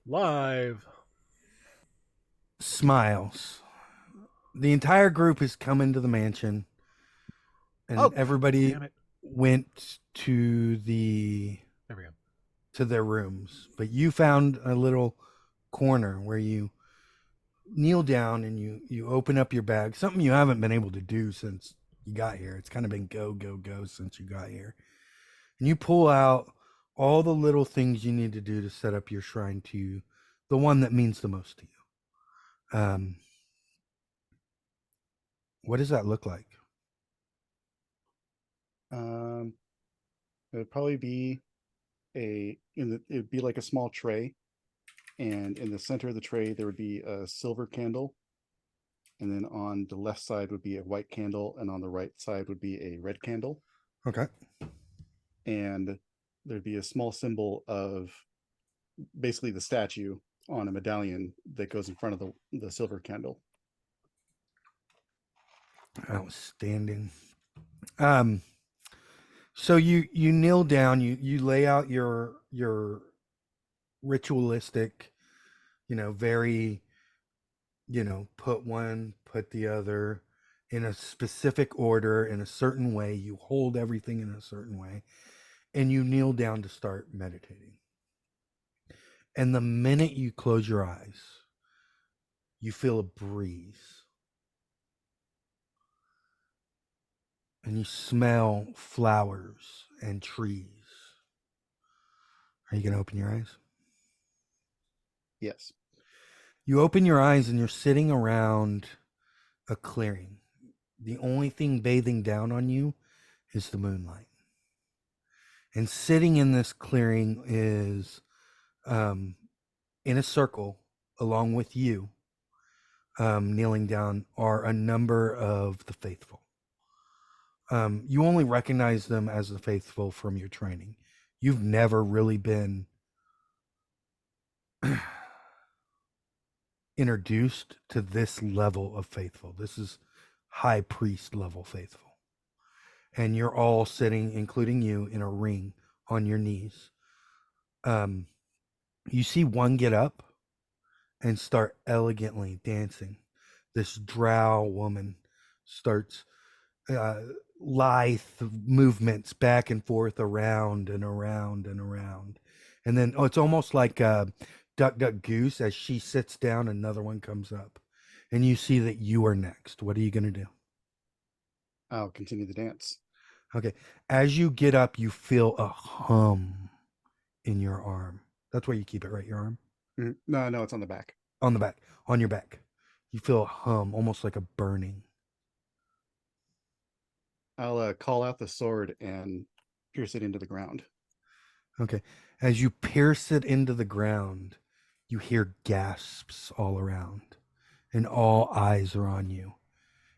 Live. Smiles. The entire group has come into the mansion, and Oh, everybody damn it. went There we go. to their rooms. But you found a little corner where you kneel down and you open up your bag. Something you haven't been able to do since you got here. It's kind of been go go go since you got here. And you pull out all the little things you need to do to set up your shrine to the one that means the most to you. What does that look like? Um, it would probably be it would be like a small tray, and in the center of the tray there would be a silver candle, and then on the left side would be a white candle, and on the right side would be a red candle, Okay. and there'd be a small symbol of basically the statue on a medallion that goes in front of the silver candle. Outstanding. Um, so you kneel down, you lay out your ritualistic, very, put one, put the other in a specific order in a certain way. You hold everything in a certain way, and you kneel down to start meditating. And the minute you close your eyes, you feel a breeze and you smell flowers and trees. Are you going to open your eyes? Yes. You open your eyes and you're sitting around a clearing. The only thing bathing down on you is the moonlight. And sitting in this clearing is um, in a circle along with you, kneeling down, are a number of the faithful. You only recognize them as the faithful from your training. You've never really been introduced to this level of faithful. This is high priest level faithful. And you're all sitting, including you, in a ring on your knees. Um, you see one get up and start elegantly dancing. This drow woman starts uh, lithe movements back and forth, around and around and around. And then, it's almost like Duck, Duck, Goose. As she sits down, another one comes up. And you see that you are next. What are you going to do? I'll continue the dance. Okay. As you get up, you feel a hum in your arm. That's where you keep it, right? Your arm? No, no, it's on the back. On the back, on your back. You feel a hum, almost like a burning. I'll call out the sword and pierce it into the ground. Okay. As you pierce it into the ground, you hear gasps all around, and all eyes are on you.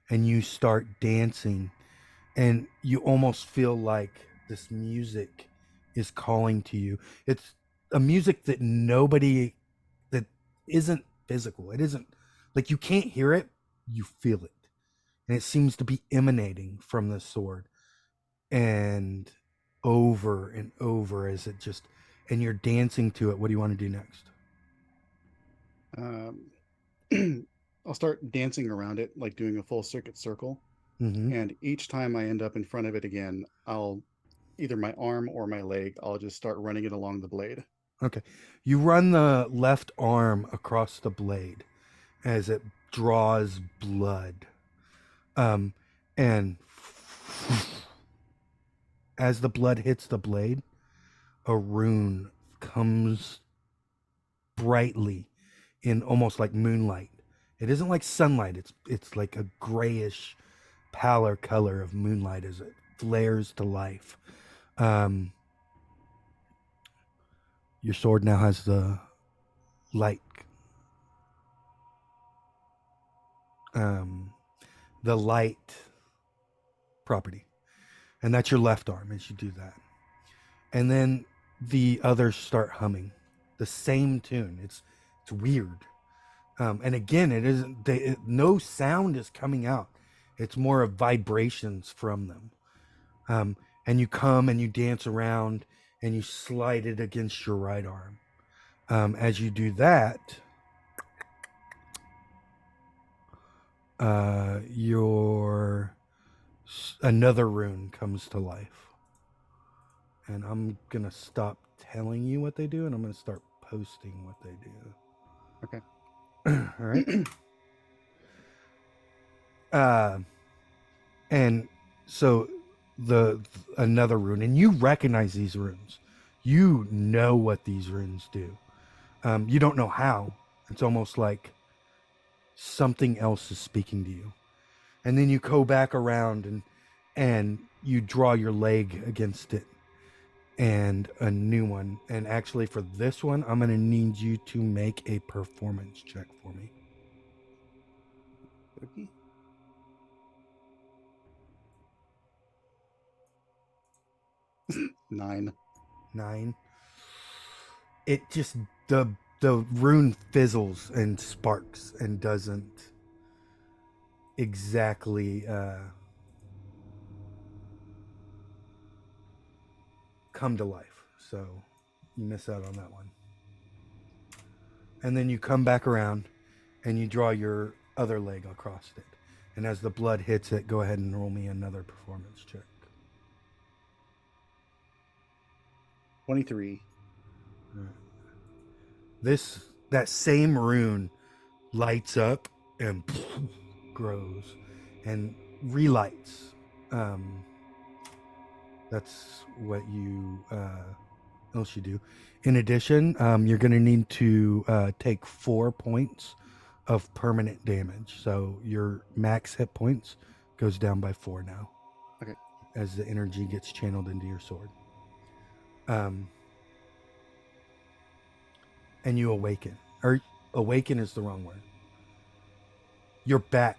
And you start dancing, and you almost feel like this music is calling to you. It's a music that nobody, that isn't physical. It isn't like, you can't hear it, you feel it. And it seems to be emanating from the sword. And over and over as it just, and you're dancing to it. What do you want to do next? Um, I'll start dancing around it, like doing a full circuit circle. Mm-hmm. And each time I end up in front of it again, I'll either my arm or my leg, I'll just start running it along the blade. Okay. You run the left arm across the blade as it draws blood. Um, and as the blood hits the blade, a rune comes brightly in almost like moonlight. It isn't like sunlight. It's like a grayish pallor color of moonlight as it flares to life. Um, your sword now has the light, um, the light property, and that's your left arm as you do that. And then the others start humming the same tune. It's weird. And again, it isn't. No sound is coming out. It's more of vibrations from them. And you come and you dance around and you slide it against your right arm. As you do that, another rune comes to life, and I'm gonna stop telling you what they do, and I'm gonna start posting what they do. Okay. All right. And so another rune, and you recognize these runes. You know what these runes do. You don't know how. It's almost like something else is speaking to you. And then you go back around and you draw your leg against it and a new one. And actually for this one, I'm going to need you to make a performance check for me. Okay. Nine. It just the rune fizzles and sparks and doesn't exactly come to life. So you miss out on that one. And then you come back around and you draw your other leg across it. And as the blood hits it, go ahead and roll me another performance check. 23. That same rune lights up and grows and relights. That's what you else you do. In addition, you're going to need to take 4 points of permanent damage. So your max hit points goes down by 4 now. Okay. As the energy gets channeled into your sword. And you awaken. Or awaken is the wrong word. You're back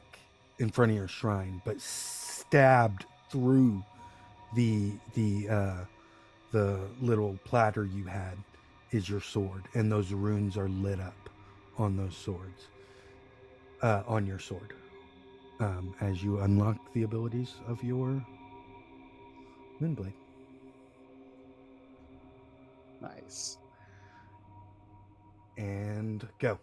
in front of your shrine, but stabbed through the little platter you had is your sword, and those runes are lit up on those swords, on your sword, as you unlock the abilities of your Moonblade. Nice. And go.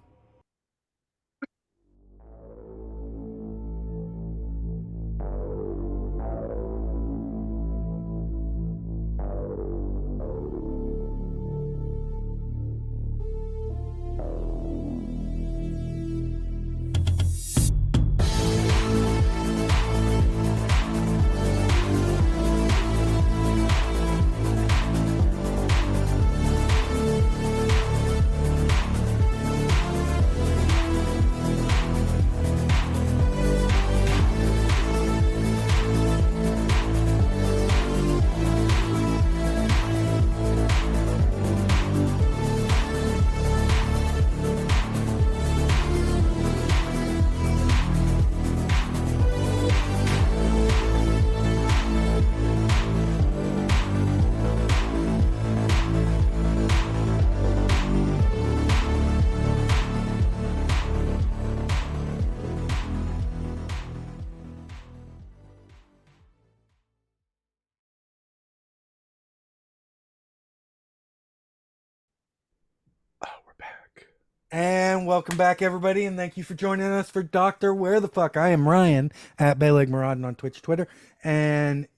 And welcome back, everybody, and thank you for joining us for Dr. Where the Fuck. I am Ryan at Bayleg Maraudin on Twitch, Twitter, and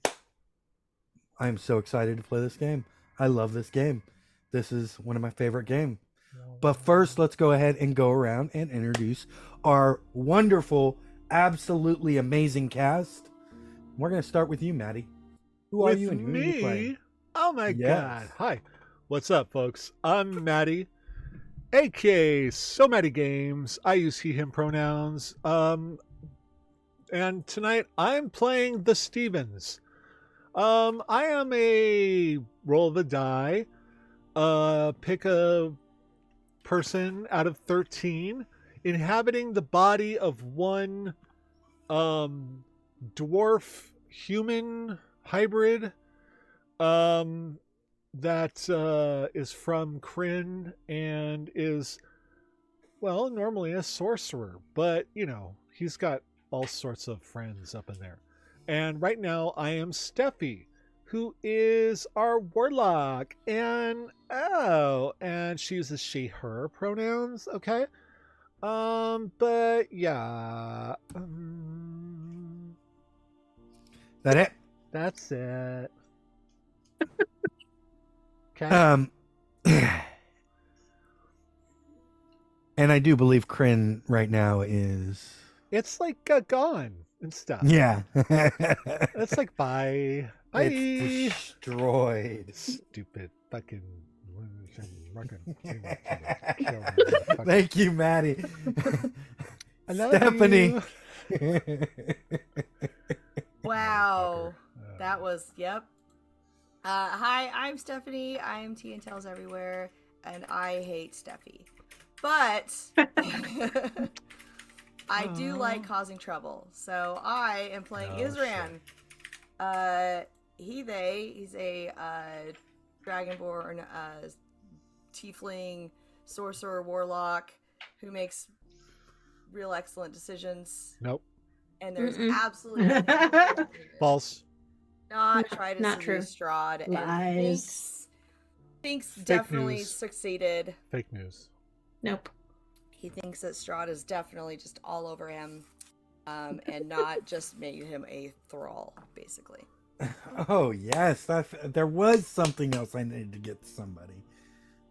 I'm so excited to play this game. I love this game. This is one of my favorite games. But first, let's go ahead and go around and introduce our wonderful, absolutely amazing cast. We're going to start with you, Maddie. Who are you and who are you playing? Oh my God. Hi. What's up, folks? I'm Maddie. aka So Maddie Games. I use he, him pronouns. And tonight I'm playing the Stevens. I am a roll of the die. Pick a person out of 13 inhabiting the body of one dwarf human hybrid. That is from Kryn and is, well, normally a sorcerer, but, you know, he's got all sorts of friends up in there. And right now I am Steffi, who is our warlock. And she uses she/her pronouns. Okay. But yeah. That it? That's it. Okay. And I do believe Kryn right now is. It's like gone and stuff. Yeah. It's like bye. Bye. It's destroyed. Stupid fucking. Thank you, Maddie. I love Stephanie. you. Wow. Motherfucker. That was, yep. Hi, I'm Stephanie. I'm Tea and Tales Everywhere, and I hate Steffi. But I do like causing trouble. So I am playing Oh, Isran. He's a dragonborn tiefling sorcerer warlock who makes real excellent decisions. Nope. And there's Mm-mm. absolutely nothing False. not try to Not seduce true. Strahd and Lies. thinks definitely news. succeeded. Fake news. Nope. He thinks that Strahd is definitely just all over him, and not just made him a thrall, basically. Oh yes, there was something else I needed to get to somebody.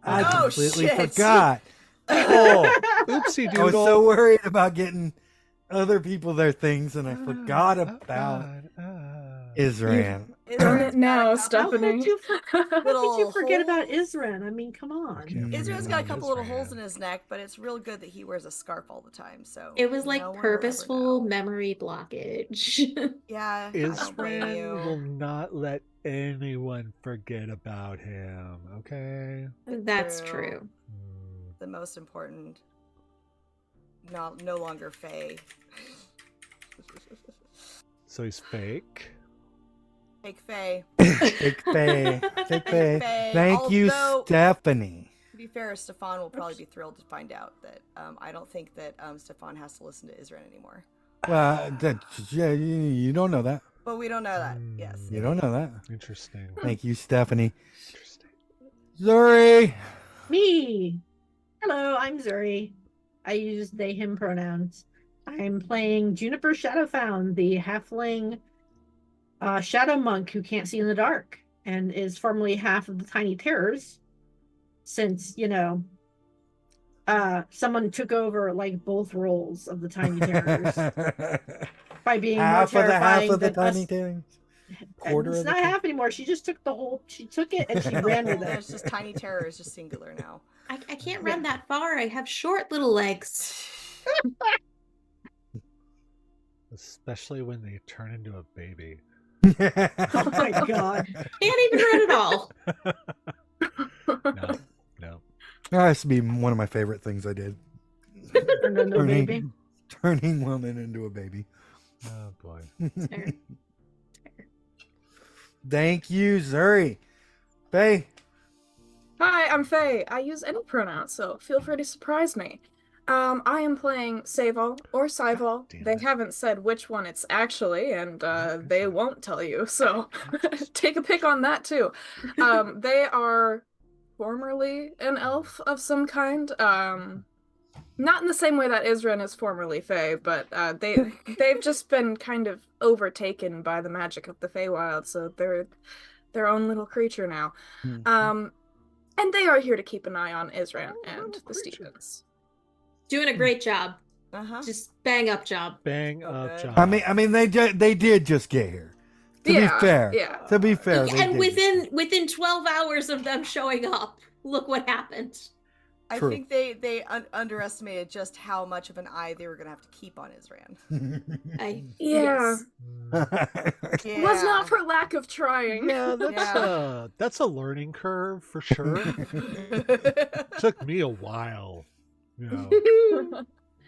I Oh, completely shit. forgot. Oh, oopsie I was doodle. so worried about getting other people their things, and I forgot about God. Isran. Darn it now, Isran's Stephanie. got a couple- How could you forget about holes. Isran? I mean, come on. Okay. Isran's got a couple little Isran. holes in his neck, but it's real good that he wears a scarf all the time. So It was like no one will ever purposeful know. memory blockage. Yeah, I don't blame Isran will you. not let anyone forget about him. Okay. That's True. true. Hmm. The most important, no longer Fae. So he's fake. Fake Fae. Fake Faye. Fake Faye. Faye, Thank you, although- Stephanie. To be fair, Stefan will probably be thrilled to find out that I don't think that Stefan has to listen to Isran anymore. Well, yeah, you don't know that. But we don't know that. Hmm. Yes. You don't know that. Interesting. Thank you, Stephanie. Interesting. Zuri. Me. Hello, I'm Zuri. I use they, him pronouns. I'm playing Juniper Shadowfound, the halfling shadow monk who can't see in the dark and is formerly half of the Tiny Terrors. Since, someone took over like both roles of the Tiny Terrors by being half more of the terrifying half of the than us. tiny things. And Quarter it's of the not thing? half anymore. She just took it and she ran with it. It's just Tiny Terror is just singular now. I can't run that far. I have short little legs. Especially when they turn into a baby. Oh my god. Can't even run at all. No. No. That has to be one of my favorite things I did. Turned into a baby. Turning woman into a baby. Oh boy. Fair. Thank you, Zuri. Faye. Hi, I'm Faye. I use any pronouns, so feel free to surprise me. I am playing Savo or Syval. damn They it. haven't said which one it's actually, and they won't tell you, so take a pick on that too. They are formerly an elf of some kind. Not in the same way that Isran is formerly Fae, but they've just been kind of overtaken by the magic of the Feywild, so they're their own little creature now. And they are here to keep an eye on Isran and the Stephens. Doing a great job. Uh-huh. Just bang up job. Bang up Okay. job. I mean, they did just get here. To be fair, to be fair, they And did. within 12 hours of them showing up, look what happened. I True. think they underestimated just how much of an eye they were going to have to keep on Isran. Yeah. Mm. Yeah. Was not for lack of trying. Yeah, that's a learning curve for sure. Took me a while. You know.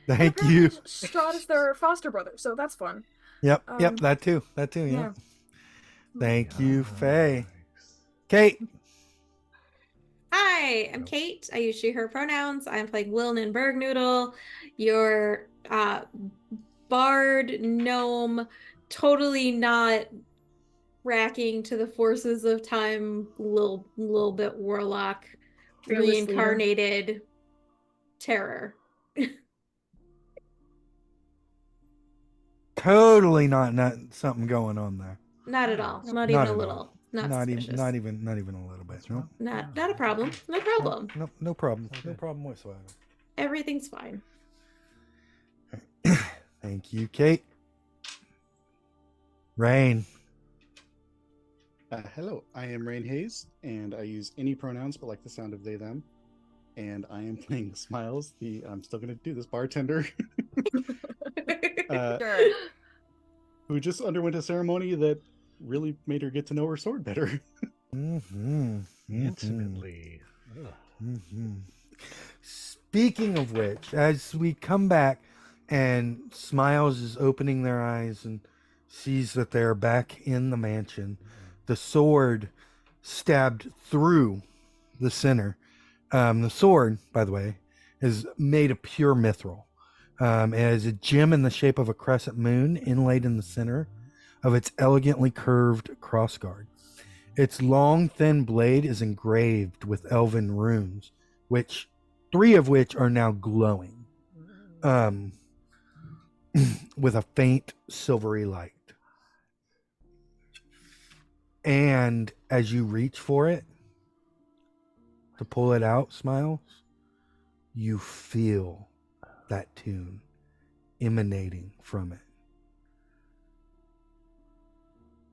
Thank you. Strahd is their foster brother, so that's fun. Yep, Um, yep, that too. Yeah. yeah. Thank you, Faye. Kate. Hi, I'm Kate. I use she, her pronouns. I'm playing Wilnan Bergnoodle, your bard gnome, totally not racking to the forces of time, little bit warlock, Fearless leader. reincarnated terror. Totally not something going on there. Not at all. Not Not even at a all. little. Not Not suspicious. even not even a little bit. What's No. wrong? Not a problem. No problem. No problem. It's all No good. problem whatsoever. Everything's fine. Thank you, Kate. Rain. Hello, I am Rain Hayes, and I use any pronouns but like the sound of they, them. And I am playing Smiles, I'm still going to do this, bartender, Sure. who just underwent a ceremony that really made her get to know her sword better. Intimately. Ugh. Speaking of which, as we come back and Smiles is opening their eyes and sees that they're back in the mansion, the sword stabbed through the center. The sword, by the way, is made of pure mithril. It has a gem in the shape of a crescent moon inlaid in the center of its elegantly curved crossguard. Its long, thin blade is engraved with elven runes, three of which are now glowing, with a faint silvery light. And as you reach for it to pull it out, Smiles, you feel that tune emanating from it.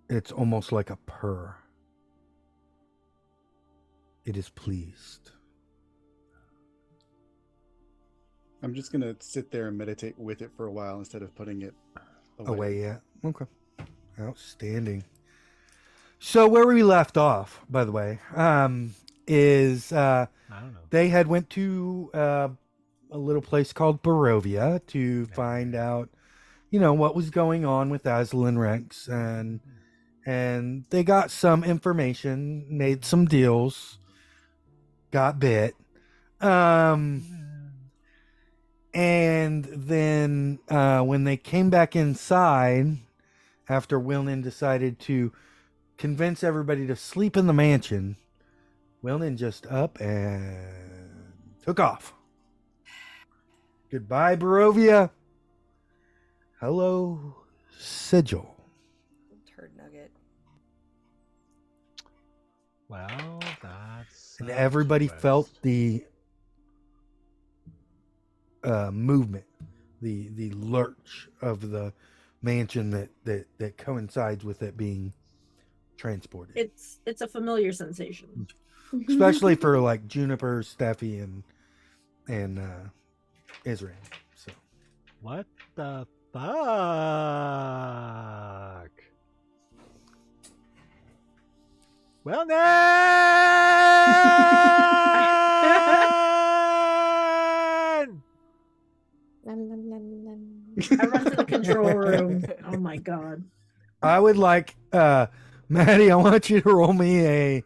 It's almost like a purr. It is pleased. I'm just going to sit there and meditate with it for a while instead of putting it Away, yeah. Okay. Outstanding. So where we left off, by the way, is I don't know. they had went to a little place called Barovia to find out, what was going on with Aslan Rex, and they got some information, made some deals, got bit, and then when they came back inside, after Wilnan decided to convince everybody to sleep in the mansion, Wilnan just up and took off. Goodbye, Barovia. Hello, Sigil. Turd nugget. Well, that's. And everybody felt the movement, the lurch of the mansion that coincides with it being transported. It's a familiar sensation. Especially for like Juniper, Steffi, and Israel. So What the fuck? Well, then! I run to the control room. Oh my god. I would like Maddie, I want you to roll me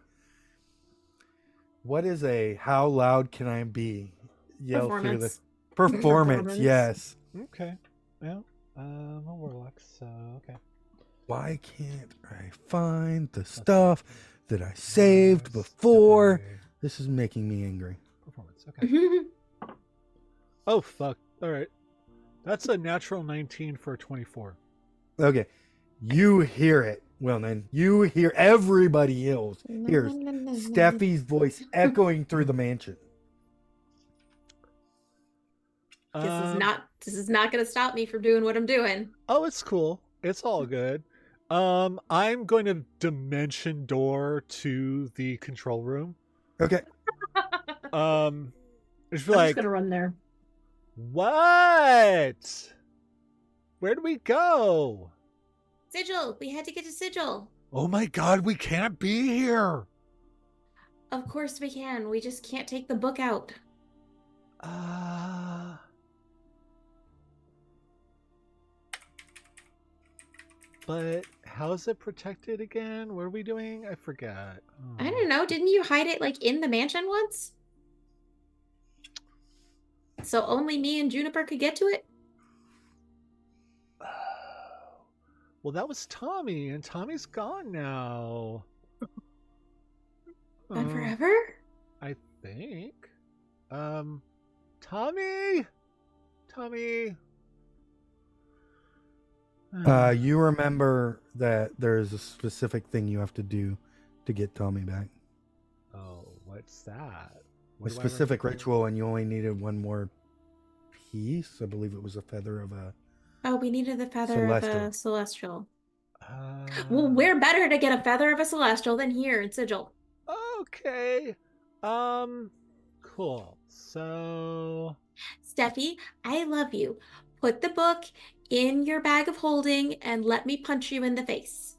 what is how loud can I be? Yell through the performance, yes. Okay. Well, I'm a warlock, so okay. Why can't I find the stuff that I saved before? Okay. This is making me angry. Performance, okay. Oh, fuck. All right. That's a natural 19 for a 24. Okay. You hear it. Well, then you hear everybody hears Steffi's voice echoing through the mansion. This is not going to stop me from doing what I'm doing. Oh, it's cool. It's all good. I'm going to dimension door to the control room. Okay. Just I'm like, just gonna run there. what? Where do we go? Sigil, we had to get to Sigil. Oh my god, we can't be here. Of course we can. We just can't take the book out. But how is it protected again? What are we doing? I forgot. Oh. I don't know. Didn't you hide it like in the mansion once? So only me and Juniper could get to it? Well, that was Tommy, and Tommy's gone now. And Oh, forever? I think. Tommy? Tommy? You remember that there's a specific thing you have to do to get Tommy back. Oh, what's that? A What do I specific remember? ritual, and you only needed one more piece. I believe it was a feather of a. Oh, we needed the feather of Celestial. a celestial. Uh, Well, where better to get a feather of a celestial than here in Sigil? Okay. Cool. So, Steffi, I love you. Put the book in your bag of holding and let me punch you in the face.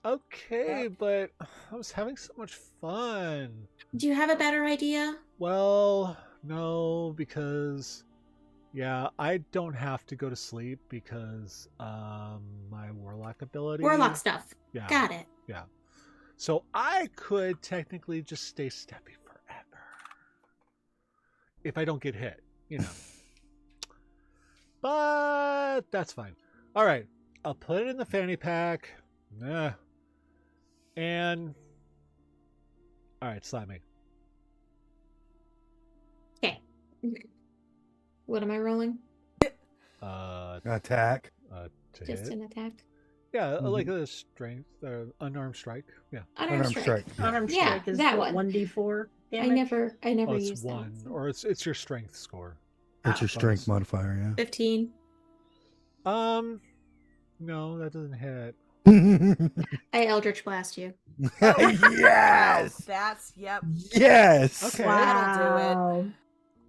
okay, but I was having so much fun. Do you have a better idea? Well, no, because yeah, I don't have to go to sleep because my warlock ability. Warlock stuff. Yeah. Got it. Yeah. So I could technically just stay Steffi forever. If I don't get hit, you know. But that's fine. All right. I'll put it in the fanny pack. And all right, slap me. Okay. What am I rolling? Attack. To Just hit. an attack. Yeah, Mhm. like a strength, unarmed strike. Yeah. Unarmed strike. Unarmed Yeah, strike is that what, one. 1d4 I damage. never Oh, it's used one, that. or it's your strength score. It's your bonus. strength modifier, 15. No, that doesn't hit. yeah. I Eldritch Blast you. Yes. That's yep. Yes. Okay. That'll do it.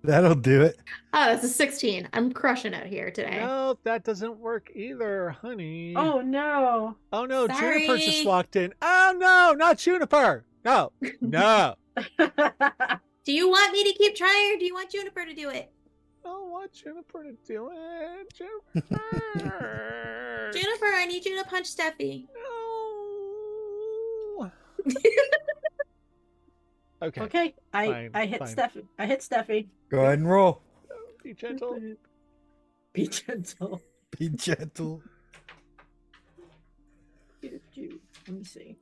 That'll do it. Oh, that's a 16. I'm crushing it here today. No, that doesn't work either, honey. Oh no. Oh no, Juniper just Sorry. walked in. Oh no, not Juniper. No, no. Do you want me to keep trying or do you want Juniper to do it? I don't want Juniper to do it. Juniper. Juniper, I need you to punch Steffi. No. Okay. Okay, Fine, I hit fine. Steffi. I hit Steffi. Go ahead and roll. Be gentle. Be gentle. Be gentle. Let me see.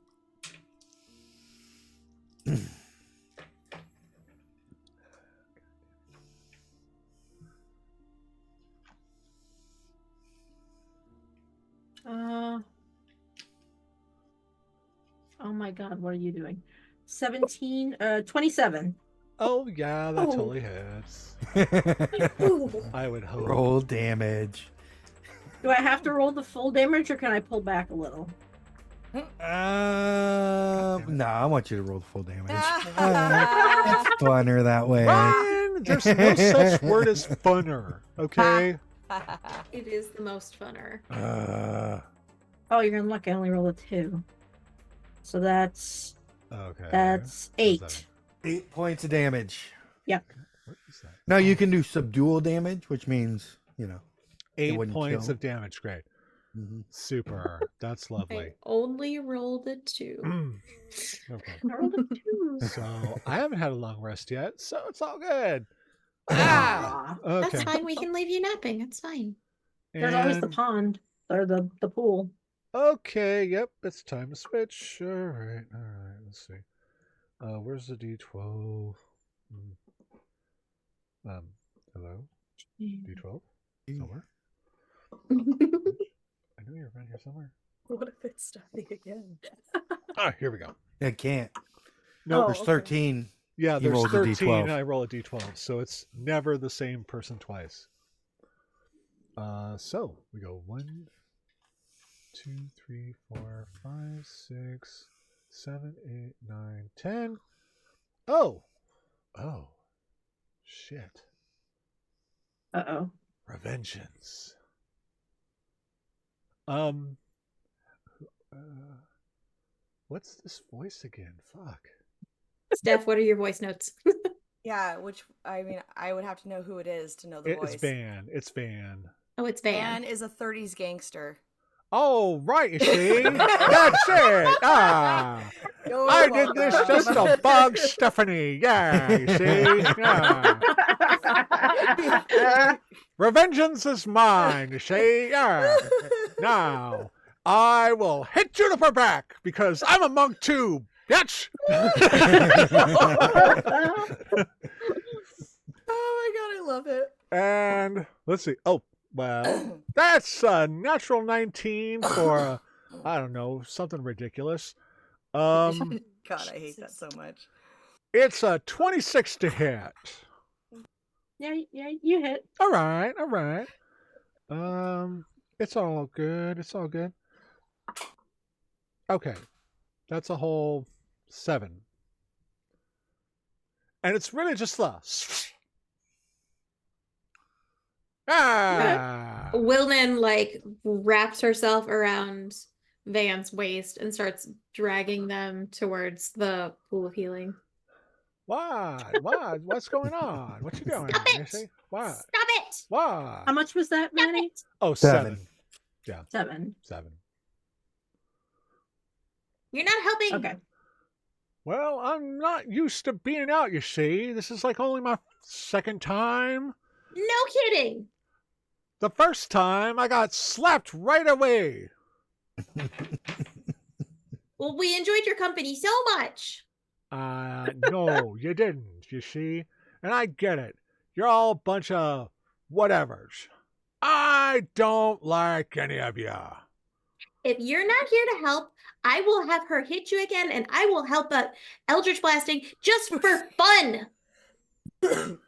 Oh my god, what are you doing? 27. Oh yeah, that Oh. totally hits. Ooh. I would hope. Roll damage. Do I have to roll the full damage or can I pull back a little? No, I want you to roll the full damage. It's funner that way. Ryan, there's no such word as funner. Okay. It is the most funner. Oh, you're gonna look, I only rolled a 2. So that's Okay. that's What is 8. that? 8 points of damage. What is that? Now you can do subdual damage, which means, you know. 8 wouldn't points kill. of damage. Great. Mhm. Super. That's I lovely. only rolled a 2. Okay. I rolled a 2. So I haven't had a long rest yet, so it's all good. Ah, Okay. That's fine. We can leave you napping. It's fine. there's always the And- pond or the pool. Okay, yep, it's time to switch. All right, let's see. Where's the D12? Hello? D12? Somewhere? I knew you were around here somewhere. What if it's Steffi again? Ah, here we go. It can't. No, Oh, There's okay. 13. yeah, he there's rolls a 13, D12. and I roll a D12, so it's never the same person twice. So we go 1, 2, 3, 4, 5, 6, 7, 8, 9, 10. Oh, shit! Uh-oh. Revengeance. What's this voice again? Fuck. Steph, what are your voice notes? Yeah, which I mean, I would have to know who it is to know the It's voice. Van. It's Van. Oh, it's Van Van. is a 30s gangster. Oh, right, you see? That's it. Ah. You're I did this just to welcome. bug Stephanie. Yeah, you see? Yeah. Revengeance is mine, you see? Yeah. Now, I will hit Juniper back because I'm a monk too, bitch! Oh my god, I love it. And let's see. Oh, well, that's a natural 19 for, I don't know, something ridiculous. God, I hate that so much. It's a 26 to hit. Yeah, you hit. All right. It's all good. It's all good. Okay. That's a whole 7. And it's really just the Wilnan like wraps herself around Van's waist and starts dragging them towards the pool of healing. What? What's going on? What you doing? Stop it! Missy? What? Stop it! What? How much was that, Manny? Oh, 7. 7. Yeah, 7. 7. You're not helping. Okay. Well, I'm not used to being out, you see. This is like only my second time. No kidding. The first time I got slapped right away. Well, we enjoyed your company so much. No, you didn't, you see. And I get it. You're all a bunch of whatevers. I don't like any of you. If you're not here to help, I will have her hit you again, and I will help out Eldritch Blasting just for fun.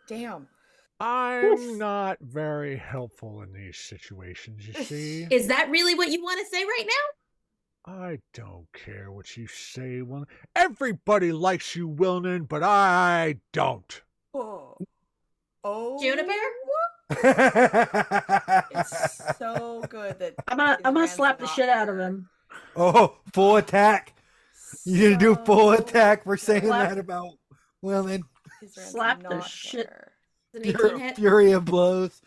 Damn. I'm not very helpful in these situations, you see. Is that really what you want to say right now? I don't care what you say, Wilnan. Everybody likes you, Wilnan, but I don't. Oh. Juniper? It's so good that I'm gonna Rand's slap the not shit out of there. him. Oh, full attack. You gonna do full attack for saying Slap. that about Wilnan? Rand's Slap the not shit. there. It's an 18 hit. Fury of blows.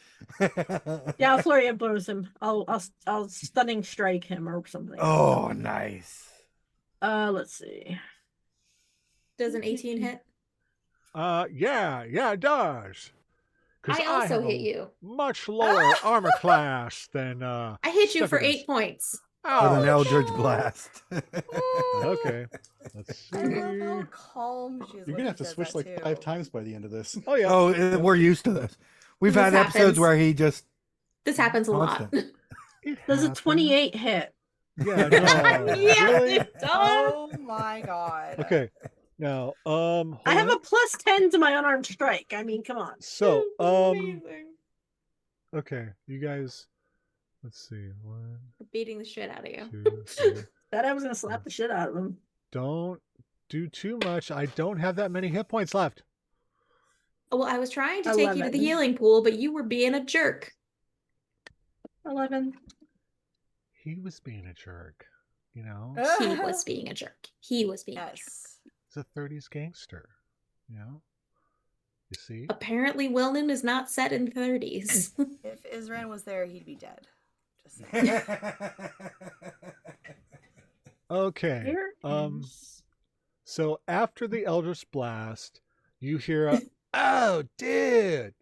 Yeah, I'll flurry of blows him. I'll stunning strike him or something. Oh, nice. Let's see. Does an 18 hit? Yeah, it does. 'Cause I also have a hit you. Much lower armor class than I hit you for Stephanie 8 points. With an Ouch. Eldritch Blast. Okay. Let's I love see. how calm she is. You're when gonna have she to says switch that, like too. 5 times by the end of this. Oh yeah. Oh, we're used to this. We've This had episodes happens. where he just This happens a lot. Constant. It Does a happens. 28 hit? Yeah, no. Yes, Really? it does. Oh my god. Okay. Now, hold I have on. a +10 to my unarmed strike. I mean, come on. So, Amazing. okay, you guys. Let's see. 1, Beating the shit out of you. 2, 3. That I was gonna slap the shit out of him. Don't do too much. I don't have that many hit points left. Well, I was trying to take you to 11. the healing pool, but you were being a jerk. 11. He was being a jerk. You know, He was being a jerk. He was being a jerk. Yes. he's a 30s gangster. You know, you see. Apparently, Wilnan is not set in 30s. If Isran was there, he'd be dead. Just saying. Okay. Here is- So after the Eldritch Blast, you hear a "Oh, dude,"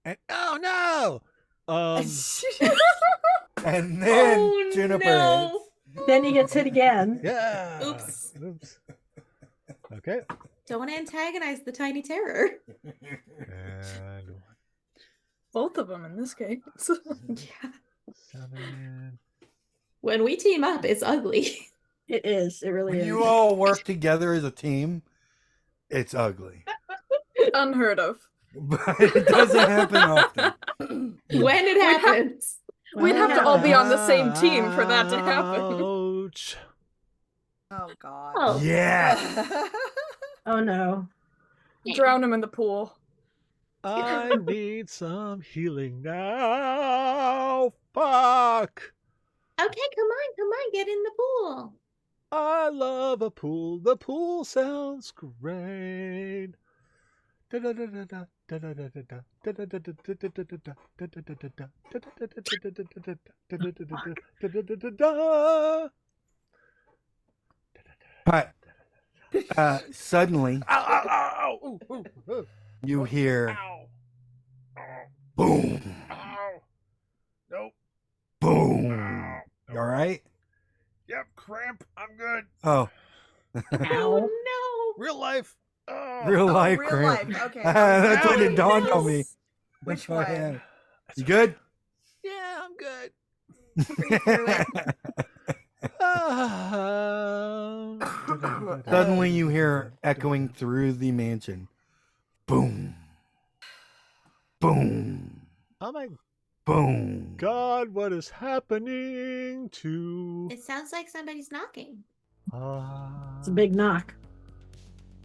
and "Oh no." and then Oh, Juniper. no. Then he gets hit again. Yeah. Oops. Oops. Okay. Don't antagonize the tiny terror. And Both of them in this case. Yeah. 7. When we team up, it's ugly. It is. It really When is. you all work together as a team, it's ugly. Unheard of. But it doesn't happen often. When it happens. We'd have to all be on the same team for that to happen. Ouch. Oh god. Oh. Yeah. Oh no. Drown him in the pool. I need some healing now. Fuck. Okay, come on, get in the pool. I love a pool. The pool sounds great. But suddenly Ow, ow, ow, ow, ooh, ooh, ooh. you hear Ow. boom. Ow. I'm good. Oh, Ow. Oh Real life. Oh. real life, real Grant. life. Okay. That's what it Ow. dawned on me. Which That's why I one? had- You good? Yeah, I'm good. through it. Suddenly, you hear echoing through the mansion. Boom. Boom. Oh my Boom. God, what is happening to? It sounds like somebody's knocking. It's a big knock.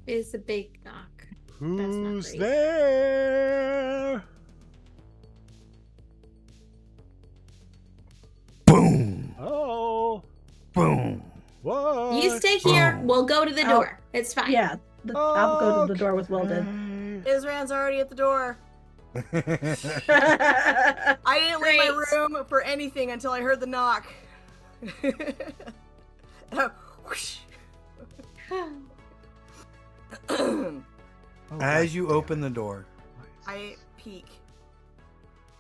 It's a big knock. Who's great. there? Boom. Oh, Boom. what? You stay here. Boom. We'll go to the Ow. door. It's fine. Yeah, I'll go to the door with Wilden. Okay. Isran's already at the door. Oh, I didn't leave my Great. room for anything until I heard the knock. Whoosh. Oh, As you open the door, I peek.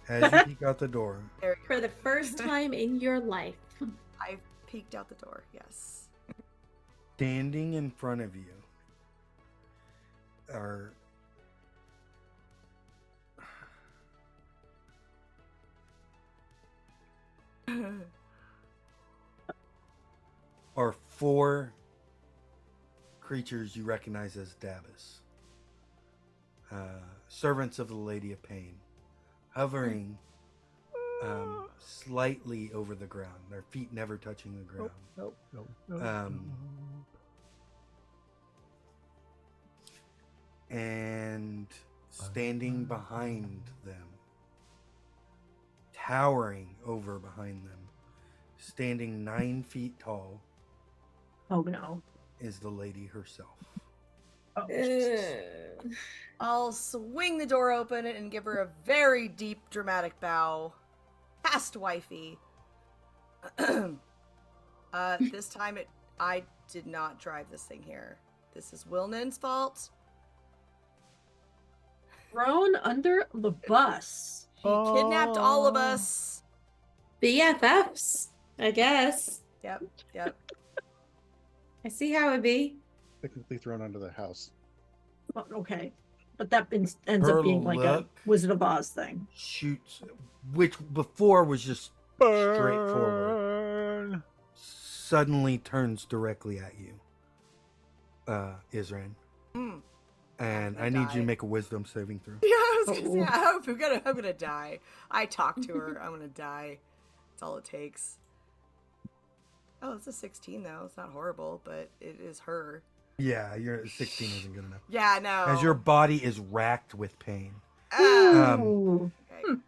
as you peek out the door, There we For go. the first time in your life. I peeked out the door. Yes. standing in front of you are four creatures you recognize as Davos. Servants of the Lady of Pain, hovering slightly over the ground, their feet never touching the ground. Nope, nope, nope, Um, And standing behind them, towering over behind them, standing 9 feet tall, oh no. is the lady herself. Oh, Jesus. I'll swing the door open and give her a very deep, dramatic bow. Past wifey. This time I did not drive this thing here. This is Wilnan's fault. Thrown under the bus. He kidnapped all of Oh. us. BFFs, I guess. Yep, yep. I see how it be. Technically thrown under the house. Oh, okay. But that ends Her up being like a look- Wizard of Oz thing. Shoots, which before was just straightforward, Burn. suddenly turns directly at you, Isran. Mm. And I I need you die. to make a wisdom saving throw. Yeah, I was gonna say, Uh-oh. I hope I'm gonna die. I talked to her. I'm gonna die. That's all it takes. Oh, it's a 16 though. It's not horrible, but it is her. Yeah, your 16 isn't good enough. Yeah, no. As your body is racked with pain. Ah, Ooh. okay.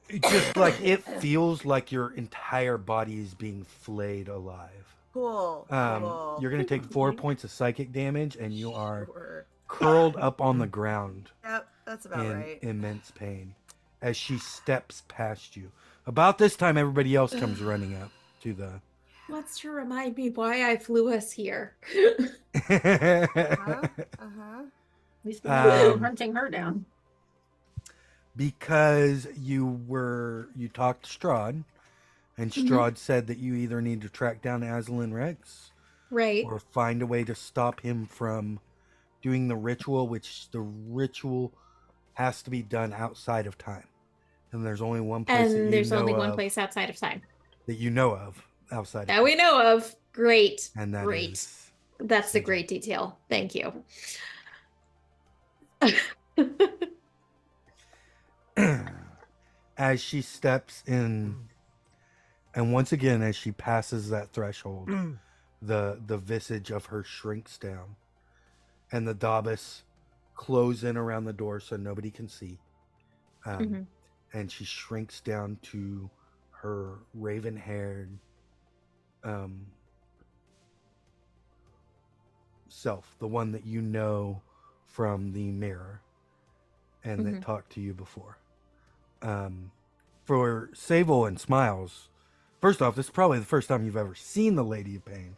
It just like it feels like your entire body is being flayed alive. Cool. Cool. You're gonna take 4 points of psychic damage, and you are Sure. curled up on the ground Yep, that's about in right. immense pain as she steps past you. About this time, everybody else comes running up to the. Wants to remind me why I flew us here. Uh-huh. Uh-huh. At least we're Um, hunting her down. Because you talked to Strahd, and Mhm. Strahd said that you either need to track down Aslan Rex Right. or find a way to stop him from doing the ritual, which the ritual has to be done outside of time. And there's only one place that And you there's know only one of, place outside of time that you know of outside that of we time. know of. Great. And that Great. is- That's a Sigil. great detail. Thank you. as she steps in, and once again as she passes that threshold, the visage of her shrinks down, and the Dabbas close in around the door so nobody can see. Mhm. And she shrinks down to her raven-haired self, the one that you know from the mirror and that Mhm. talked to you before. For Sable and Smiles, first off, this is probably the first time you've ever seen the Lady of Pain.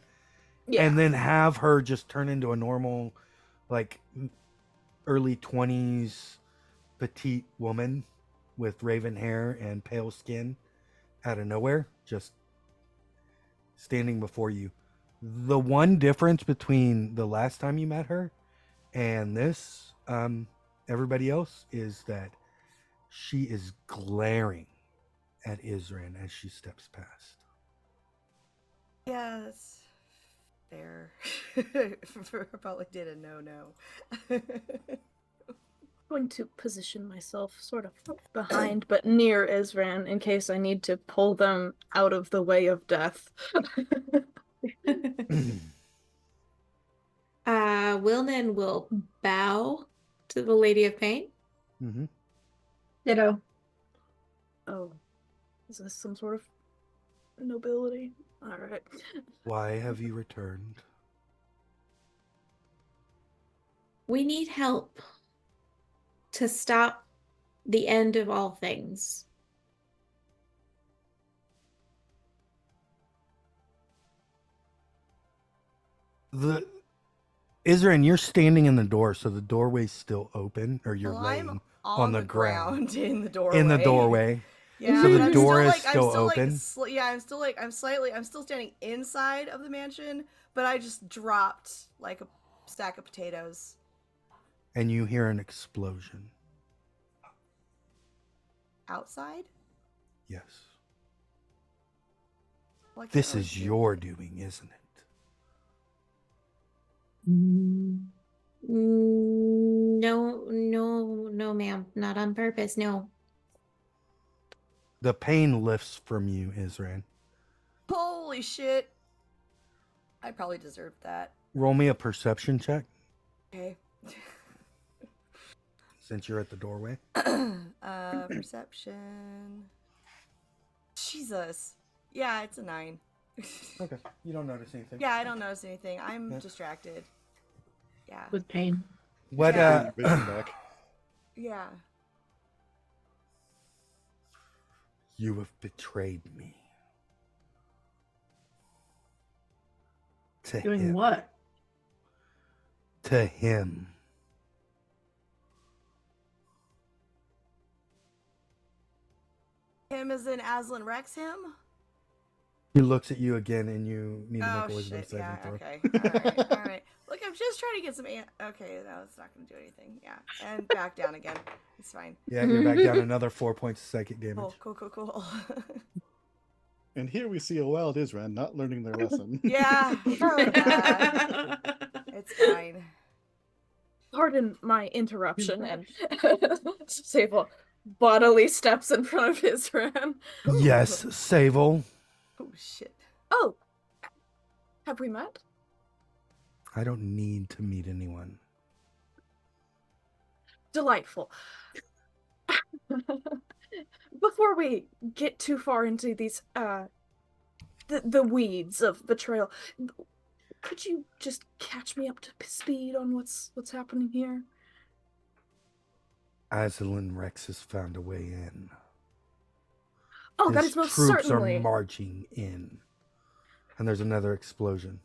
Yeah. And then have her just turn into a normal, like, early 20s petite woman with raven hair and pale skin out of nowhere, just standing before you. The one difference between the last time you met her and this, everybody else, is that she is glaring at Isran as she steps past. Yeah, that's fair. Probably did a no. Going to position myself sort of behind but near Isran in case I need to pull them out of the way of death. Wilnan will bow to the Lady of Pain. Mm-hmm. Ditto. Oh, is this some sort of nobility? All right. Why have you returned? We need help to stop the end of all things. The Isran, you're standing in the door, so the doorway's still open, or you're Well, laying I'm on the ground in the doorway. in the doorway. Yeah, So but the I'm door is I'm still open? I'm still standing inside of the mansion, but I just dropped like a stack of potatoes. And you hear an explosion. Outside? Yes. Well, I can't This really is see your anything. doing, isn't it? No, ma'am. Not on purpose, no. The pain lifts from you, Isran. Holy shit! I probably deserved that. Roll me a perception check Okay. since you're at the doorway. Perception. Jesus. Yeah, it's a 9. Okay. You don't notice anything. Yeah, I don't notice anything. I'm Yeah. distracted. Yeah. With pain. What Yeah. Your vision back. Yeah. You have betrayed me. To Doing him. what? To him. Him as in Aslan Rex him? He looks at you again, and you need to Oh make a wisdom shit, saving yeah, throw. okay. Alright. Look, I'm just trying to get some okay, no, it's not gonna do anything. Yeah. And back down again. It's fine. Yeah, you're back down another 4 points of psychic damage. Cool. And here we see a wild Isran not learning their lesson. Yeah. It's fine. Pardon my interruption, and Sable bodily steps in front of Isran. Yes, Sable. Oh shit. Oh, have we met? I don't need to meet anyone. Delightful. Before we get too far into these the weeds of betrayal, could you just catch me up to speed on what's happening here? Aslan Rex has found a way in. Oh, that His is most troops certainly are marching in. And there's another explosion.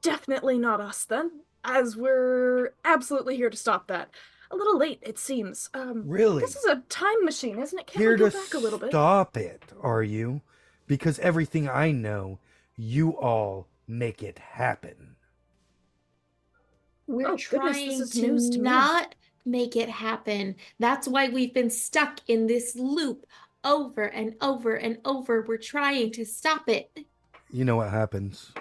definitely not us then, as we're absolutely here to stop that. A little late, it seems. Really? This is a time machine, isn't it? Can't Here we go to back a little bit? stop it, are you? Because everything I know, you all make it happen. We're Oh, goodness, trying this is to news to me. not make it happen. That's why we've been stuck in this loop over and over and over. We're trying to stop it. You know what happens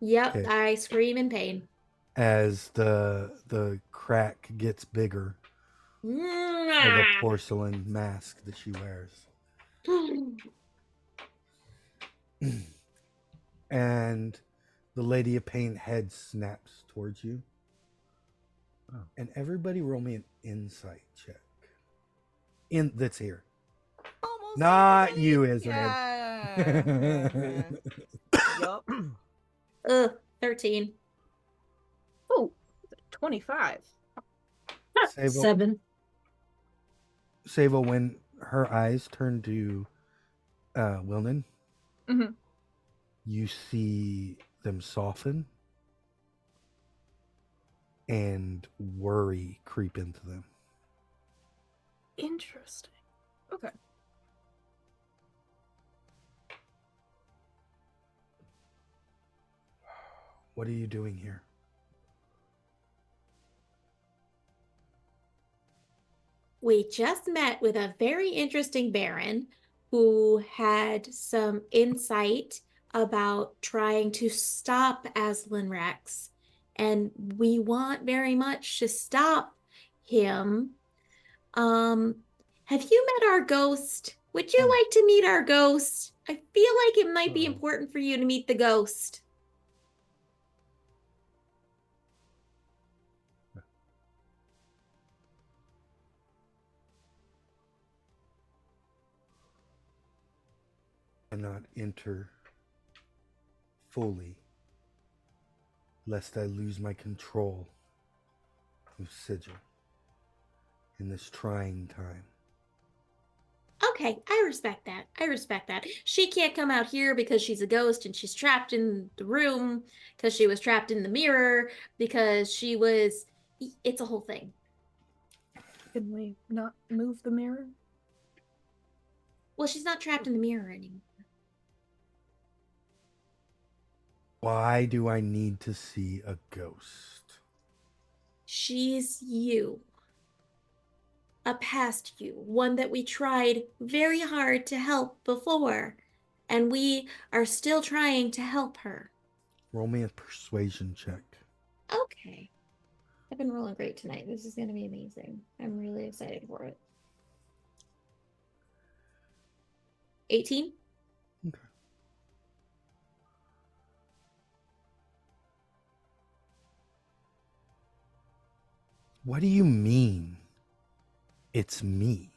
Yep, Okay. I scream in pain. as the crack gets bigger of the porcelain mask that she wears. And the Lady of Pain head snaps towards you. Oh. And everybody roll me an insight check. That's here. Almost Not everybody- you, Isran. Yeah. Yup. 13. Oh, 25. Sable, 7. Sable, when her eyes turn to Wilnan, Mhm. you see them soften and worry creep into them. Interesting. Okay. What are you doing here? We just met with a very interesting Baron who had some insight about trying to stop Aslan Rex, and we want very much to stop him. Have you met our ghost? Would you like to meet our ghost? I feel like it might be important for you to meet the ghost. Cannot enter fully, lest I lose my control of Sigil in this trying time. Okay, I respect that. I respect that. She can't come out here because she's a ghost and she's trapped in the room because she was trapped in the mirror because she was. It's a whole thing. Can we not move the mirror? Well, she's not trapped in the mirror anymore. Why do I need to see a ghost? She's you. A past you, one that we tried very hard to help before, and we are still trying to help her. Roll me a persuasion check. Okay. I've been rolling great tonight. This is going to be amazing. I'm really excited for it. 18? Okay. What do you mean? It's me.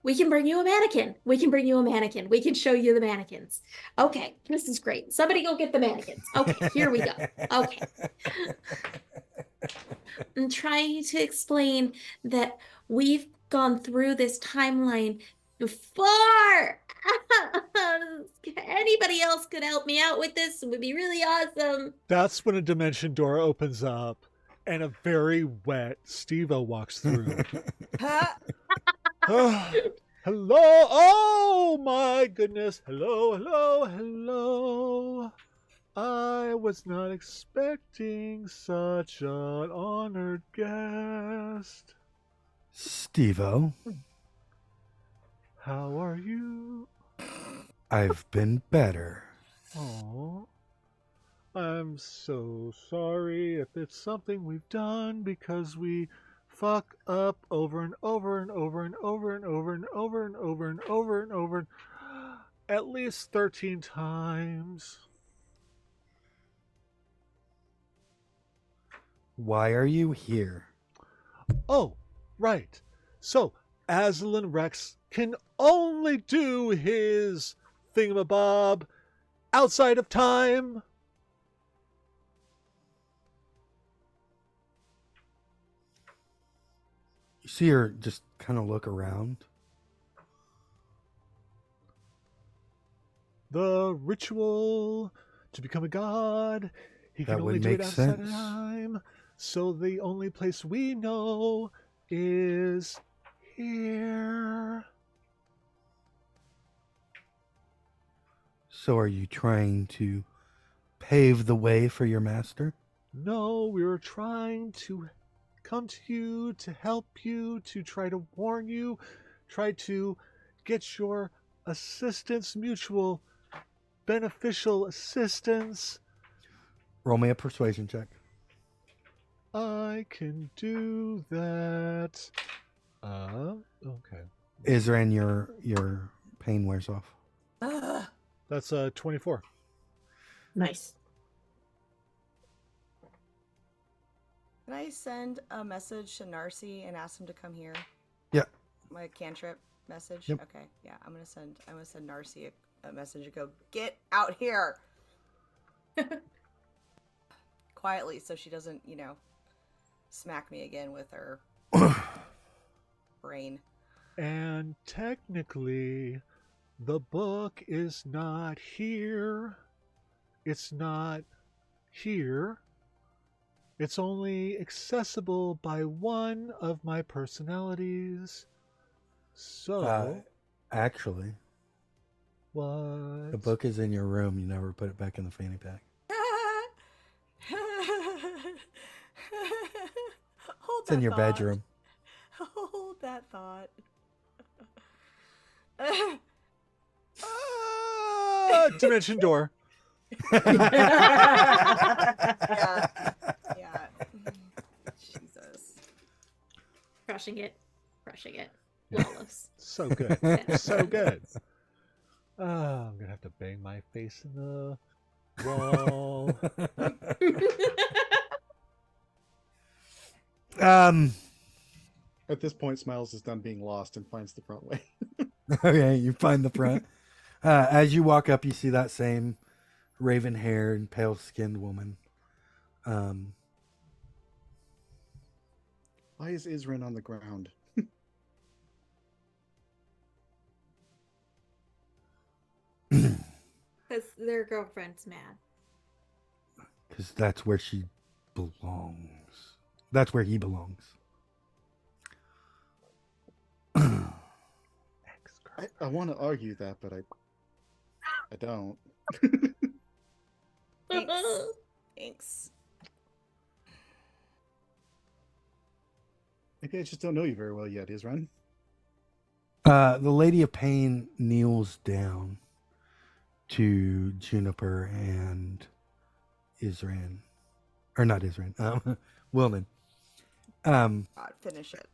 We can bring you a mannequin. We can bring you a mannequin. We can show you the mannequins. Okay, this is great. Somebody go get the mannequins. Okay, here we go. Okay. I'm trying to explain that we've gone through this timeline before. Anybody else could help me out with this, it would be really awesome. That's when a dimension door opens up and a very wet Steve-O walks through. Hello! Oh my goodness! Hello, hello, hello! I was not expecting such an honored guest. Steve-O, How are you? I've been better. Oh, I'm so sorry if it's something we've done because we fuck up over and over and over and over and over and over and over and over and over at least 13 times. Why are you here? Oh, right. So Aslan Rex can only do his thingamabob outside of time. You see her just kind of look around. The ritual to become a god, he can That only would do it make outside of sense. time. So the only place we know is here. So are you trying to pave the way for your master? No, we were trying to come to you, to help you, to try to warn you, try to get your assistance, mutual beneficial assistance. Roll me a persuasion check. I can do that. Okay. Isran, your pain wears off. That's 24. Nice. Can I send a message to Narcy and ask him to come here? Yeah. My cantrip message? Yep. Okay, yeah. I'm gonna send Narcy a message and go, get out here. Quietly so she doesn't, smack me again with her brain. And technically, the book is not here. It's not here. It's only accessible by one of my personalities. So, Actually, What? the book is in your room. You never put it back in the fanny pack. Hold It's in that your thought. bedroom. Hold that thought. Dimension door. Yeah. Yeah. Jesus. Crushing it. Crushing it. Flawless. So good. So good. I'm gonna have to bang my face in the wall. At this point, Smiles is done being lost and finds the front way. Okay, you find the front. As you walk up, you see that same raven-haired, pale-skinned woman. Why is Isrin on the ground? Because their girlfriend's mad. Because that's where she belongs. That's where he belongs. I want to argue that, but I don't. Thanks. Thanks. Maybe I just don't know you very well yet, Isran. The Lady of Pain kneels down to Juniper and Isran. Or not Isran. Wilman. God, finish it.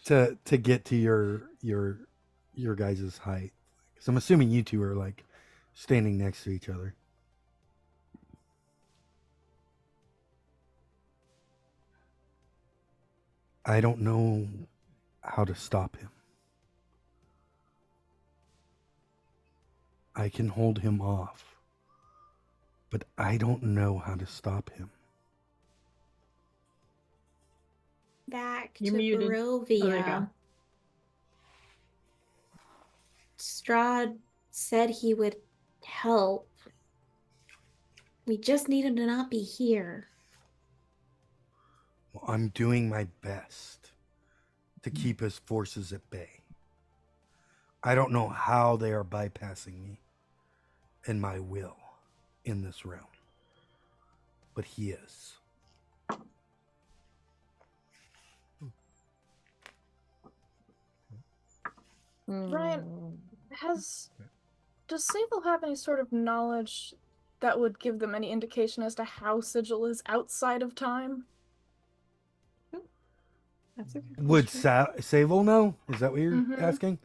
To get to your guys' height. Because I'm assuming you two are like standing next to each other. I don't know how to stop him. I can hold him off, but I don't know how to stop him. Back You're to muted. Oh, there you go. Barovia. Strahd said he would help. We just need him to not be here. Well, I'm doing my best to keep his forces at bay. I don't know how they are bypassing me and my will in this realm, but he is. Ryan, does Sable have any sort of knowledge that would give them any indication as to how Sigil is outside of time? That's a good Would question. Sable know? Is that what you're Mhm. asking?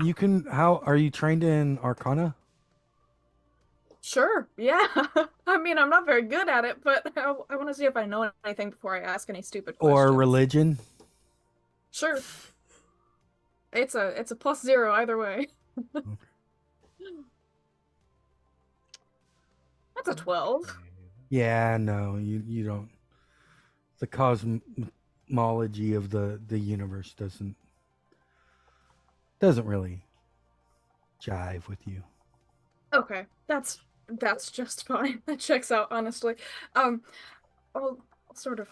You can. How are you trained in Arcana Sure, yeah. I mean, I'm not very good at it, but I want to see if I know anything before I ask any stupid questions. or religion? Sure. It's a +0 either way. That's a 12. Yeah, no, you don't. The cosmology of the universe doesn't really jive with you. Okay, that's just fine. That checks out, honestly. I'll sort of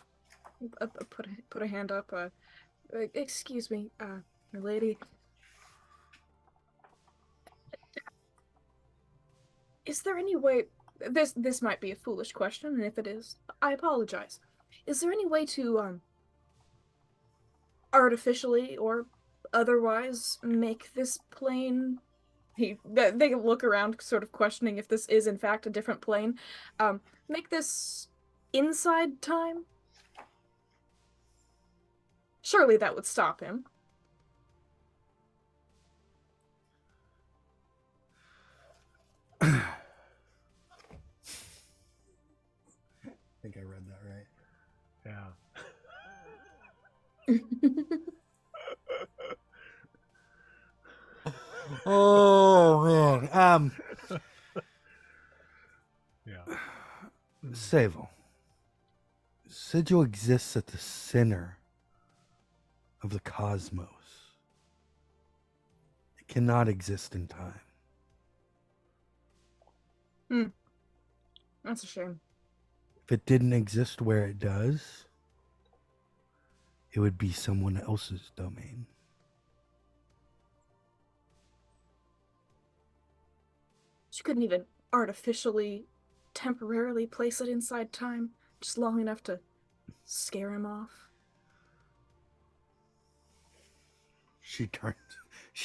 put a hand up. Excuse me, lady. Is there any way? This might be a foolish question, and if it is, I apologize. Is there any way to artificially or otherwise make this plane? They look around, sort of questioning if this is in fact a different plane. Make this inside time? Surely that would stop him. I think I read that right. Yeah. Oh man. Yeah. Sable. Sigil exists at the center of the cosmos. It cannot exist in time. That's a shame. If it didn't exist where it does, it would be someone else's domain. You couldn't even artificially, temporarily place it inside time, just long enough to scare him off. She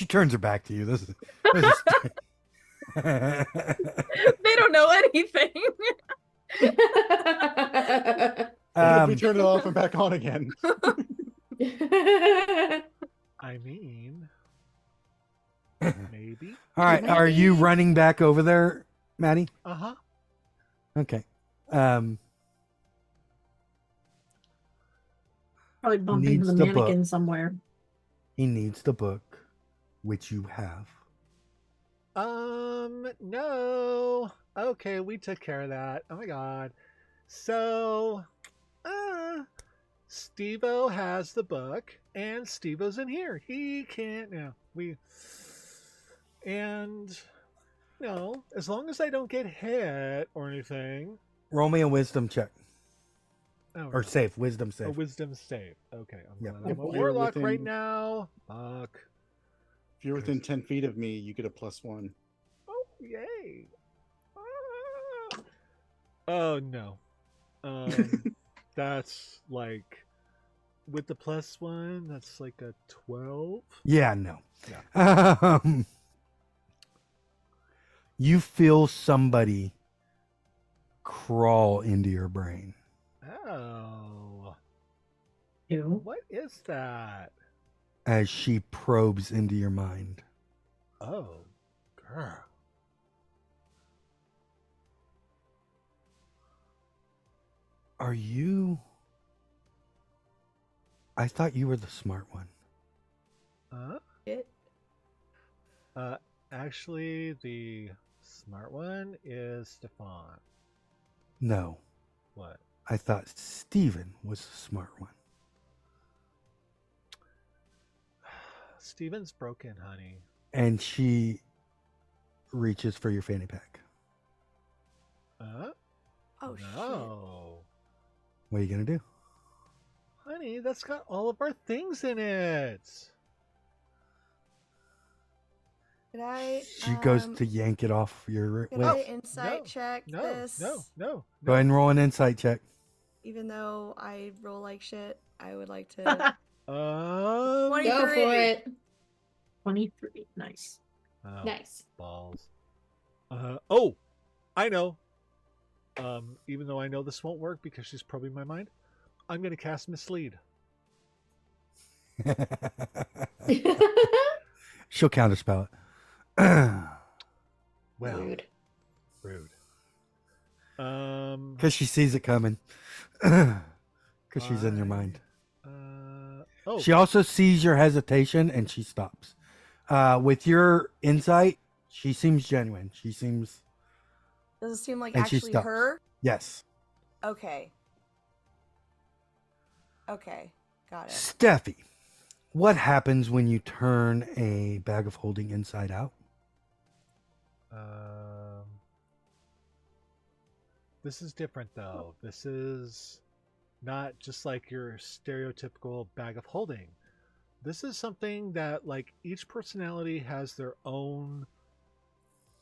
turns her back to you. This is They don't know anything. What if we turn it off and back on again? I mean, maybe. All right, are you running back over there, Maddie? Uh-huh. Okay. Probably bump into Needs the the book. mannequin somewhere. He needs the book, which you have. No. Okay, we took care of that. Oh my god. So, Steve-O has the book, and Steve-O's in here. He can't now. No, as long as I don't get hit or anything. Roll me a wisdom check. Oh, Or save. Wisdom a save. wisdom save. Okay, Yep. I'm If a you're warlock right within- now. Fuck. If you're within 10 feet of me, you get a +1. Oh, yay. Ah. Oh, no. That's like, with the +1, that's like a 12. Yeah, no. Yeah. You feel somebody crawl into your brain. Oh. Ew. What is that? As she probes into your mind. Oh, girl. Are you... I thought you were the smart one. Huh? It. Actually, the smart one is Stefan. No, What? I thought Steven was the smart one. Steven's broken, honey. And she reaches for your fanny pack. Oh shit. No. What are you going to do? Honey, that's got all of our things in it. Could I? She goes to yank it off your Could I lip. insight check No, this? no. Go ahead and roll an insight check. Even though I roll like shit, I would like to. Go 23. for it. 23. Nice. Oh, Nice. balls. Oh, I know. Even though I know this won't work because she's probing my mind, I'm going to cast Mislead. She'll counterspell it. Well, Rude. rude. Because she sees it coming. Because she's in your mind. Oh, She also sees your hesitation and she stops. With your insight, she seems genuine. She seems... Does it seem like And she actually stops. her? Yes. Okay. Okay. Got it. Steffi, what happens when you turn a bag of holding inside out? This is different though. This is not just like your stereotypical bag of holding. This is something that like each personality has their own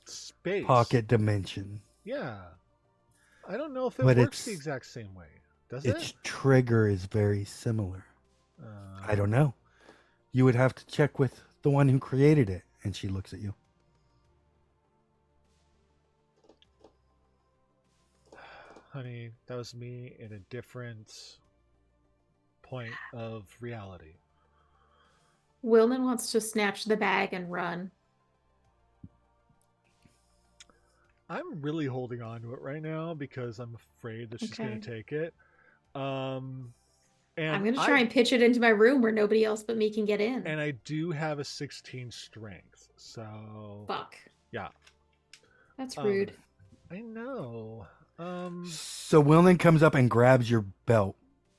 space. Pocket dimension. Yeah. I don't know if it But works the it's- exact same way. Does Its it? trigger is very similar. I don't know. You would have to check with the one who created it. And she looks at you. Honey, that was me in a different point of reality. Wilman wants to snatch the bag and run. I'm really holding on to it right now because I'm afraid that she's going Okay. to take it. And I'm going to try and pitch it into my room where nobody else but me can get in. And I do have a 16 strength, so Fuck. yeah. That's rude. I know. So Wilman comes up and grabs your belt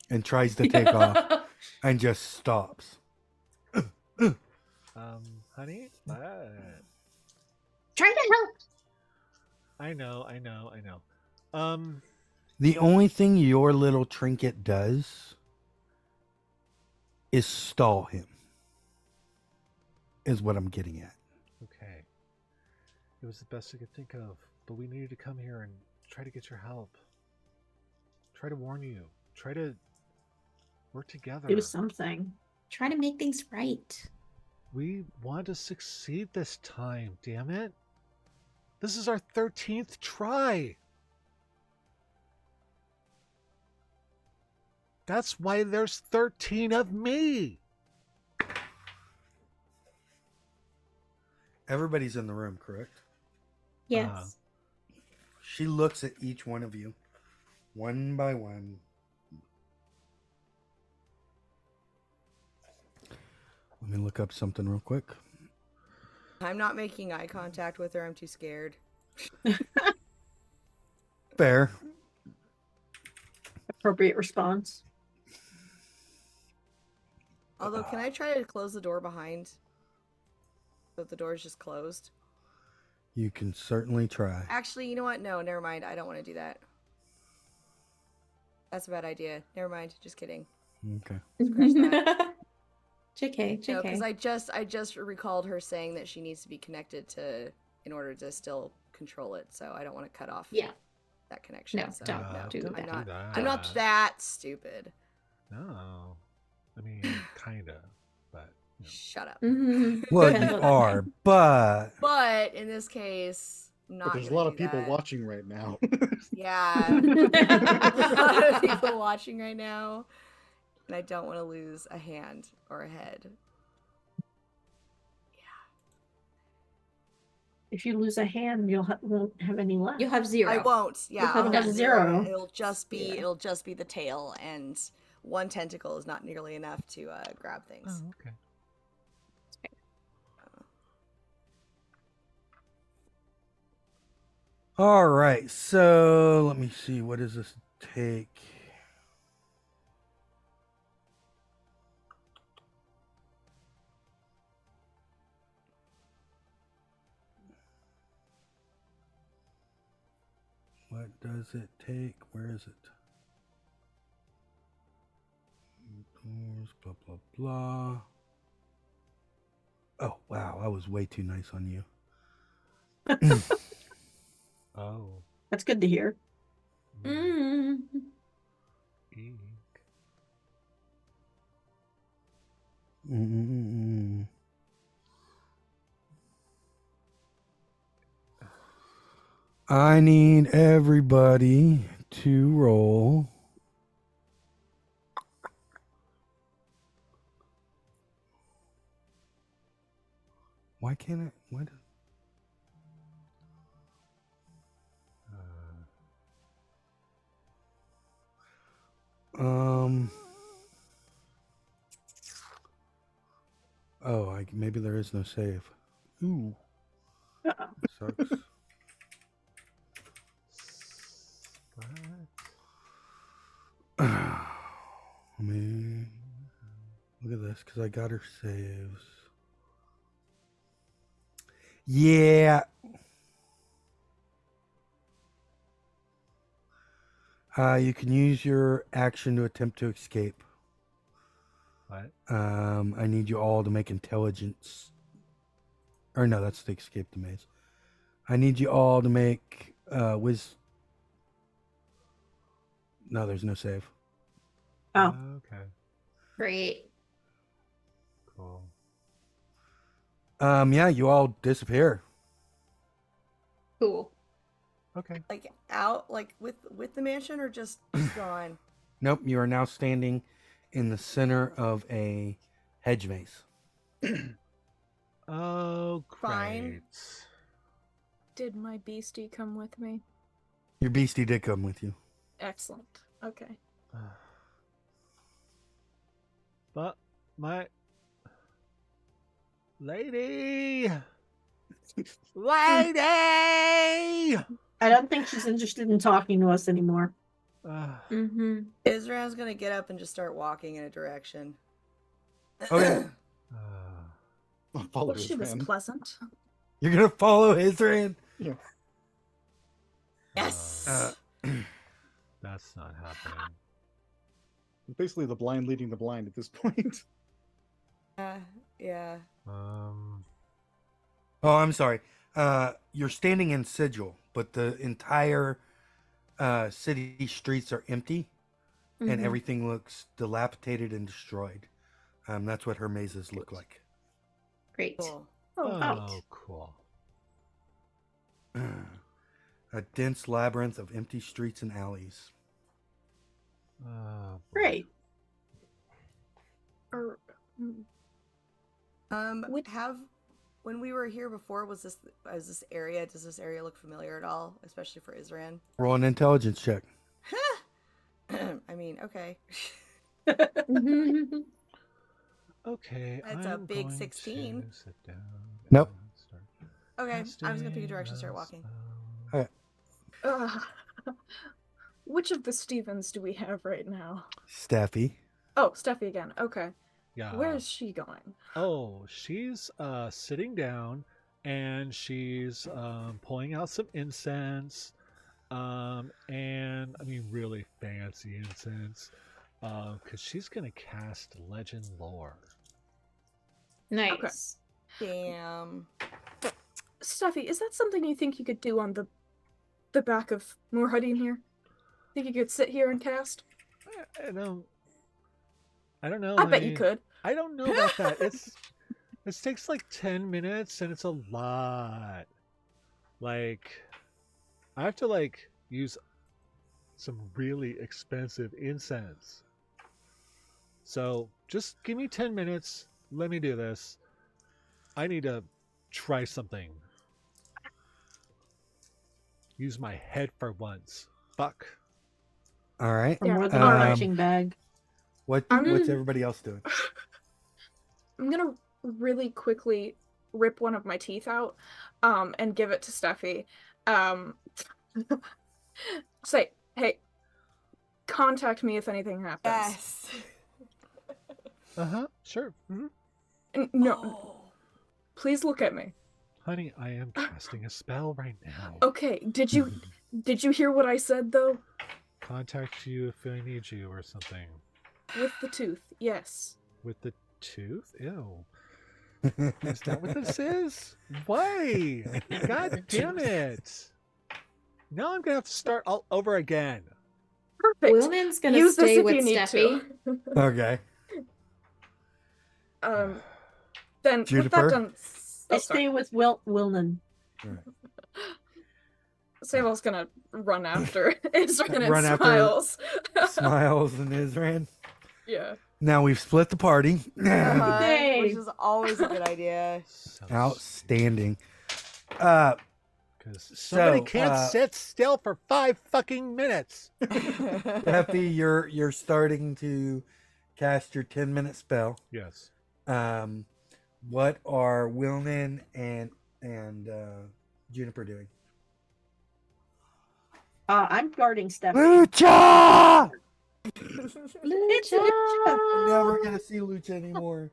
and tries to take off and just stops. Honey, Try to help. I know. The only thing your little trinket does is stall him. Is what I'm getting at. Okay. It was the best I could think of. But we needed to come here and try to get your help. Try to warn you. Try to work together. Do something. Try to make things right. We want to succeed this time, damn it. This is our 13th try. That's why there's 13 of me. Everybody's in the room, correct? Yes. She looks at each one of you, one by one. Let me look up something real quick. I'm not making eye contact with her. I'm too scared. Fair. Appropriate response. Although, can I try to close the door behind? So the door is just closed? You can certainly try. Actually, you know what? No, never mind. I don't want to do that. That's a bad idea. Never mind. Just kidding. Okay. Scratch that. JK, No, JK. because I just recalled her saying that she needs to be connected to in order to still control it. So I don't want to cut off Yeah. that connection. No, so don't do don't that. I'm not that stupid. No. I mean, kinda. But, you know. Shut up. Mhm. Well, Depends you on the are, time. but But in this case, I'm But not. there's a gonna lot of do people that. watching right now. Yeah. A lot of people watching right now. And I don't want to lose a hand or a head. If you lose a hand, won't have any left. You'll have 0. I won't. Yeah, have I'll done have zero. It'll just be Yeah. it'll just be the tail, and one tentacle is not nearly enough to grab things. Oh, okay. all right. So let me see. What does this take? What does it take? Where is it? Doors, blah, blah, blah. Oh, wow. I was way too nice on you. Oh. That's good to hear. Mm. Eek. Mm-mm-mm. I need everybody to roll. Why can't it? Why does... Oh, maybe there is no save. Ooh, Uh-oh. sucks. I mean, look at this, because I got her saves. Yeah. You can use your action to attempt to escape. What? I need you all to make intelligence. Or no, that's the escape the maze. I need you all to make No, there's no save. Oh. Okay. Great. Cool. Yeah, you all disappear. Cool. Okay. Like out, like with the mansion, or just gone. Nope, you are now standing in the center of a hedge maze. Oh, Fine. great. Did my beastie come with me? Your beastie did come with you. Excellent. Okay. But my lady, lady. I don't think she's interested in talking to us anymore. Mm-hmm. Israel's gonna get up and just start walking in a direction. Okay. I'll follow Well, his she was hand. pleasant. You're gonna follow Israel? Yes. That's not happening. Basically, the blind leading the blind at this point. Yeah. Oh, I'm sorry. You're standing in Sigil, but the entire city streets are empty, and Mhm. everything looks dilapidated and destroyed. That's what her mazes look like. Great. Cool. Oh, cool. A dense labyrinth of empty streets and alleys. Oh, boy. Great. Or, When we were here before, was this area? Does this area look familiar at all, especially for Isran? Roll an intelligence check. I mean, okay. Okay. That's a I'm big going 16. to sit down Nope. and start Okay, I'm just gonna pick a casting direction, start a walking. spell. which of the Stevens do we have right now? Staffy. Oh, Steffi again. Okay. Yeah. Where is she going? Oh, she's sitting down and she's pulling out some incense. And I mean really fancy incense. Because she's gonna cast Legend Lore. Nice. Damn. Steffi, is that something you think you could do on the back of Moorhudin here? Think you could sit here and cast? I don't know. I bet you honey. could. I don't know about that. It takes like 10 minutes and it's a lot. Like I have to like use some really expensive incense. So just give me 10 minutes. Let me do this. I need to try something. Use my head for once. Fuck. All right. For more than All a right. punching bag. What's I'm- everybody else doing? I'm gonna really quickly rip one of my teeth out, and give it to Steffi. Say, hey, contact me if anything happens. Yes. Sure. Mhm. No, Oh. please look at me. Honey, I am casting a spell right now. Okay, did you hear what I said though? Contact you if I need you or something. With the tooth, yes. With the tooth? Ew. Is that what this is? Why? God damn it. Now I'm going to have to start all over again. Perfect. Wilman's gonna Use this stay if with you need Steffi. to. Okay. Then with Juniper? that done, I stay with Wilnan. Samuel's gonna run after Isran and Run after- Smiles. Smiles and Isran. Yeah. Now we've split the party. Uh-huh, Yay. which is always a good idea. So Outstanding. Because somebody So, can't sit still for 5 fucking minutes. Effie, you're starting to cast your 10-minute spell. Yes. What are Wilnan and Juniper doing? I'm guarding Stephanie. Lucha! It's Lucha! I'm never gonna see Lucha anymore.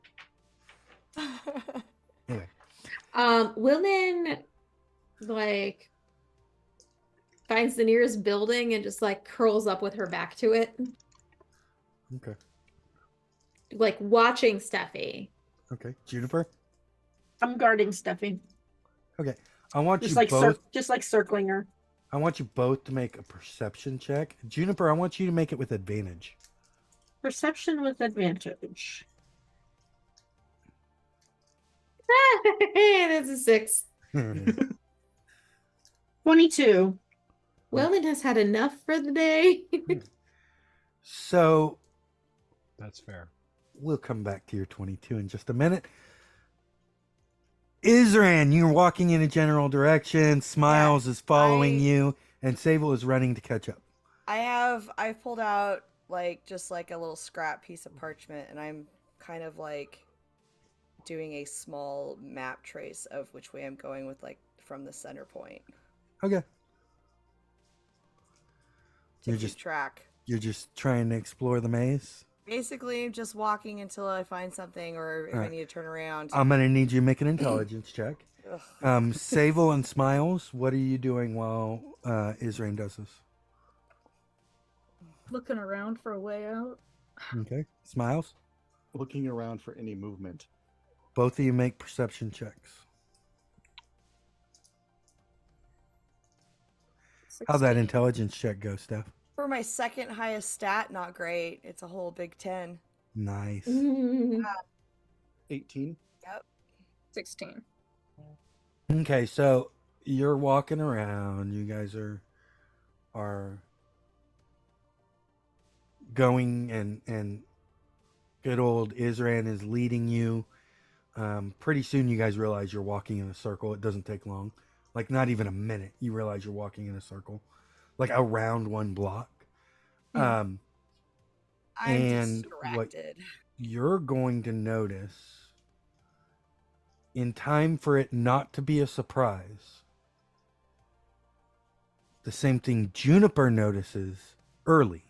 Wilman like finds the nearest building and just like curls up with her back to it, Okay. like watching Steffi. Okay. Juniper? I'm guarding Stephanie. Okay. I want Just you like both just like circling her. I want you both to make a perception check. Juniper, I want you to make it with advantage. Perception with advantage. That's a 6. 22. Wilman has had enough for the day. So That's fair. we'll come back to your 22 in just a minute. Isran, you're walking in a general direction. Smiles is following you, and Sable is running to catch up. I've pulled out just like a little scrap piece of parchment, and I'm kind of like doing a small map trace of which way I'm going with from the center point Okay. to You're keep just track. you're just trying to explore the maze. Basically, just walking until I find something, or if I Alright. need to turn around. I'm gonna need you to make an intelligence check. Ugh. Sable and Smiles, what are you doing while Isran does this? Looking around for a way out. Okay. Smiles, Looking around for any movement. both of you make perception checks. How'd that 16. intelligence check go, Steph? For my second highest stat, not great. It's a whole big 10. Nice. Mm. 18. 16. Okay, so you're walking around. You guys are going, and good old Isran is leading you. Pretty soon, you guys realize you're walking in a circle. It doesn't take long, like not even a minute. You realize you're walking in a circle, like around one block. I'm And what distracted. you're going to notice, in time for it not to be a surprise, the same thing Juniper notices early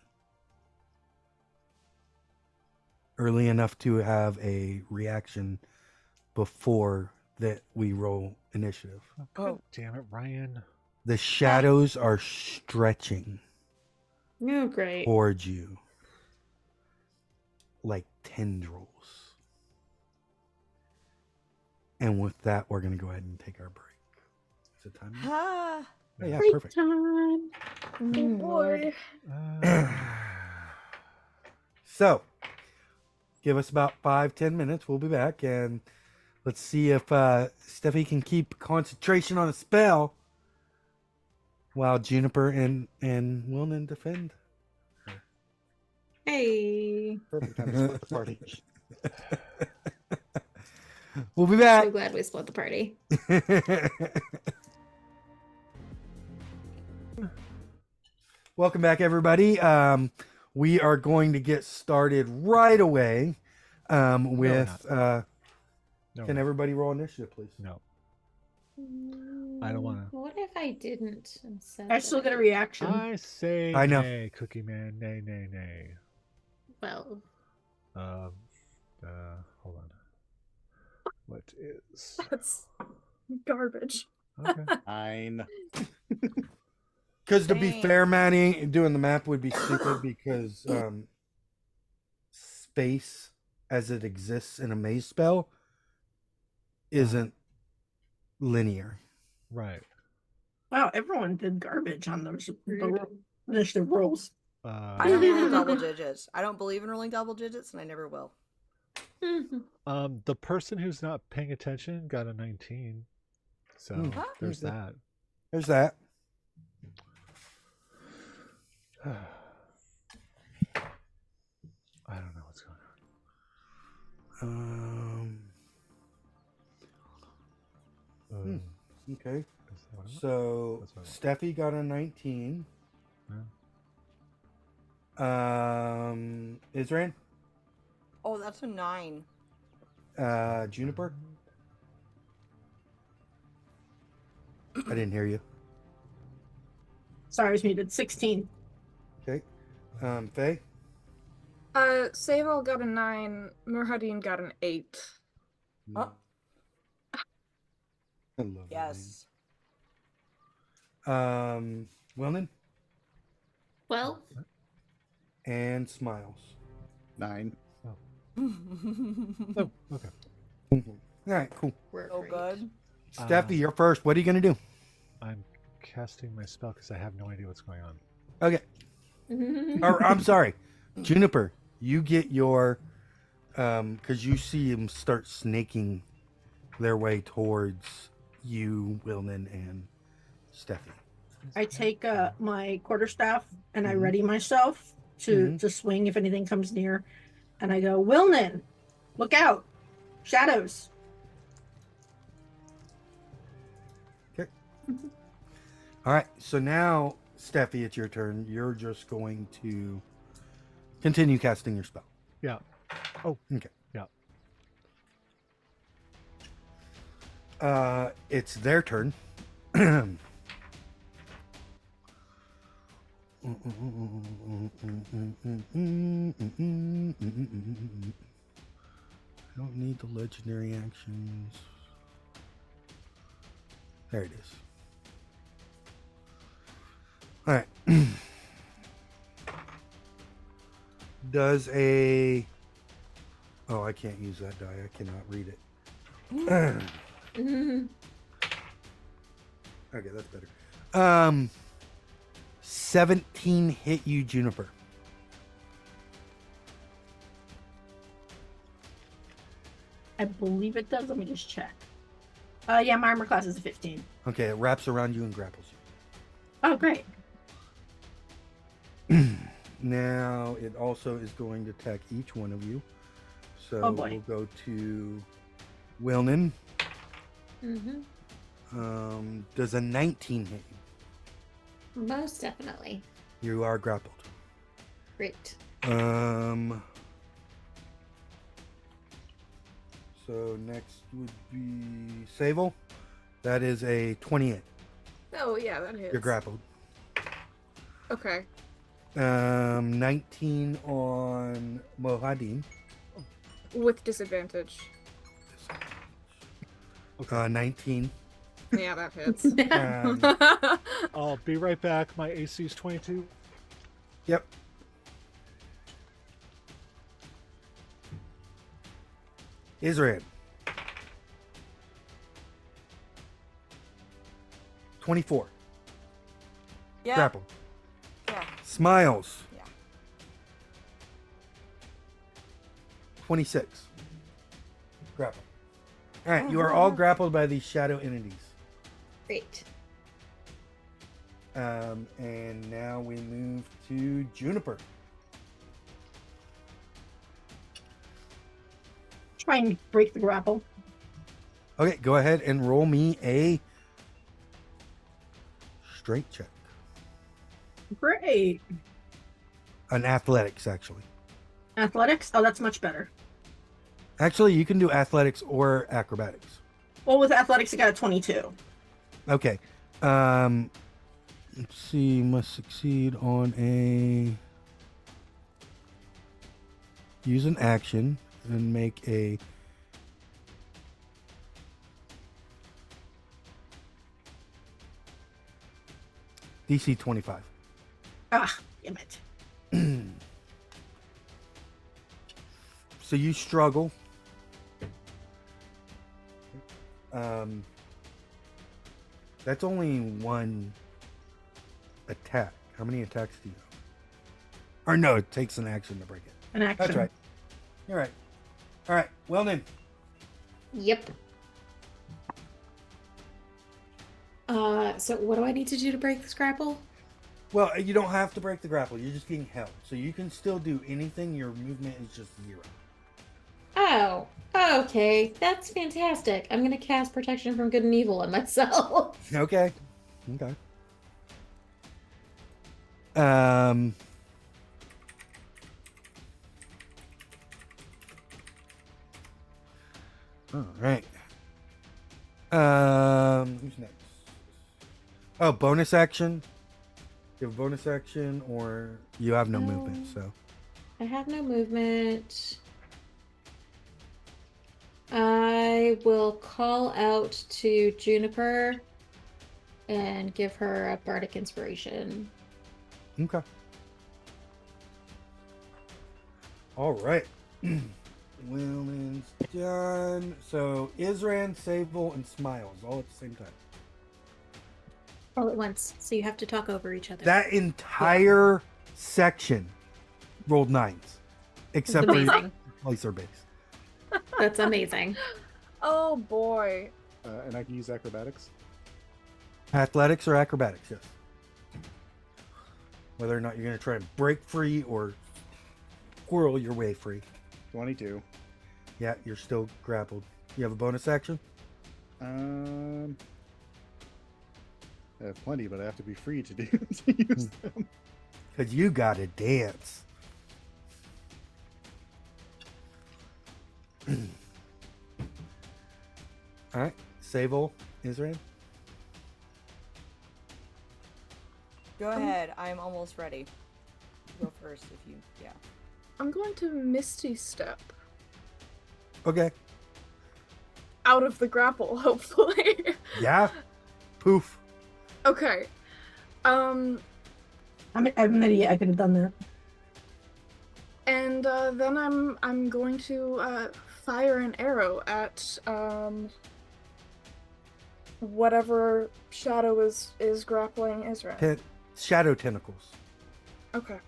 enough to have a reaction before that we roll initiative. Oh, damn it, Ryan. The shadows are stretching Oh, great. towards you like tendrils. And with that, we're going to go ahead and take our break. Is it time? yet? Ah, Oh, yeah, Break perfect. time. Oh boy. So, give us about 5-10 minutes. We'll be back, and let's see if Steffi can keep concentration on a spell while Juniper and Wilnan defend. Hey. Perfect time to split the party. We'll be So back. glad we split the party. Welcome back, everybody. We are going to get started right away with. No, Can everybody roll initiative, please? no. I don't wanna. What if I didn't? Instead I still of- get a reaction. I say I know. nay, Cookie Man. Nay, nay, nay. Well, Hold on. What is... That's garbage. Okay. 9. Because to be Dang. fair, Maddie, doing the map would be stupid because space as it exists in a maze spell isn't linear. Right. Wow, everyone did garbage on those initiative rolls. I don't roll double digits. I don't believe in rolling double digits, and I never will. The person who's not paying attention got a 19. So Hmm. there's that. There's that. I don't know what's going on. Okay. Is that what I want? So That's what I want. Steffi got a 19. Isran? Oh, that's a 9. Juniper? I didn't hear you. Sorry, I was muted. 16. Okay. Faye? Saval got a 9. Murhadin got an 8. Oh, I love that yes. name. Wilnan? well, And Smiles. 9. Oh, okay. All right, cool. we're Oh, great. good. Steffi, you're first. What are you going to do? I'm casting my spell because I have no idea what's going on. Okay. Or, I'm sorry. Juniper, you get your... Because you see them start snaking their way towards you, Wilnan, and Steffi. I take my quarterstaff and I Mhm. ready myself to Mhm. to swing if anything comes near. And I go, Wilnan, look out. Shadows. All right, so now, Steffi, it's your turn. You're just going to continue casting your spell. Yeah. Oh, Okay. yeah. It's their turn. I don't need the legendary actions. There it is. All right. Does a... Oh, I can't use that die. I cannot read it. Okay, that's better. 17 hit you, Juniper? I believe it does. Let me just check. Yeah, my armor class is a 15. Okay, it wraps around you and grapples Oh, great. you. Now it also is going to attack each one of you. So Oh, boy. we'll go to Wilnan. Mm-hmm. Does a 19 hit you? Most definitely. You are grappled. Great. So next would be Sable. That is a 28. Oh yeah, that hits. You're grappled. Okay. 19 on Mohadin. With disadvantage. 19. Yeah, that hits. I'll be right back. My AC is 22. Yep. Israel. 24. Yeah. Grapple. Yeah. Smiles. Yeah. 26. Grapple. All right, you are all grappled by these shadow entities. Great. And now we move to Juniper. Try and break the grapple. Okay, go ahead and roll me a strength check. Great. An athletics, actually. Athletics? Oh, that's much better. Actually, you can do athletics or acrobatics. Well, with athletics, I got a 22. Okay. Let's see. Must succeed on a. Use an action and make a. DC 25. Ah, damn it. So you struggle. That's only one attack. How many attacks do you have? Or no, it takes an action to break it. An action. That's right. You're right. All right. Well then. Yep. So what do I need to do to break this grapple? Well, you don't have to break the grapple. You're just being held. So you can still do anything. Your movement is just 0. Oh, okay. That's fantastic. I'm gonna cast protection from good and evil on myself. Okay. Okay. All right. Who's next? Oh, bonus action. You have a bonus action, or you have no movement. So I have no movement. I will call out to Juniper and give her a bardic inspiration. okay. All right. Wilman's done. So Isran, Sable, and Smiles all at the same time. All at once, so you have to talk over each other. That entire section rolled 9s, except for amazing. Placer base. That's amazing. Oh boy. And I can use acrobatics. Athletics or acrobatics, yes. Whether or not you're going to try and break free or squirrel your way free. 22. Yeah, you're still grappled. You have a bonus action? I have plenty, but I have to be free to do to use them. Because you got to dance. All right, Sable, Israel. Go ahead. I'm almost ready. Go first if you. Yeah. I'm going to Misty Step Okay. out of the grapple, hopefully. Yeah. Poof. Okay. I'm an idiot. I could have done that. And then I'm going to fire an arrow at whatever shadow is grappling Israel. shadow tentacles. Okay.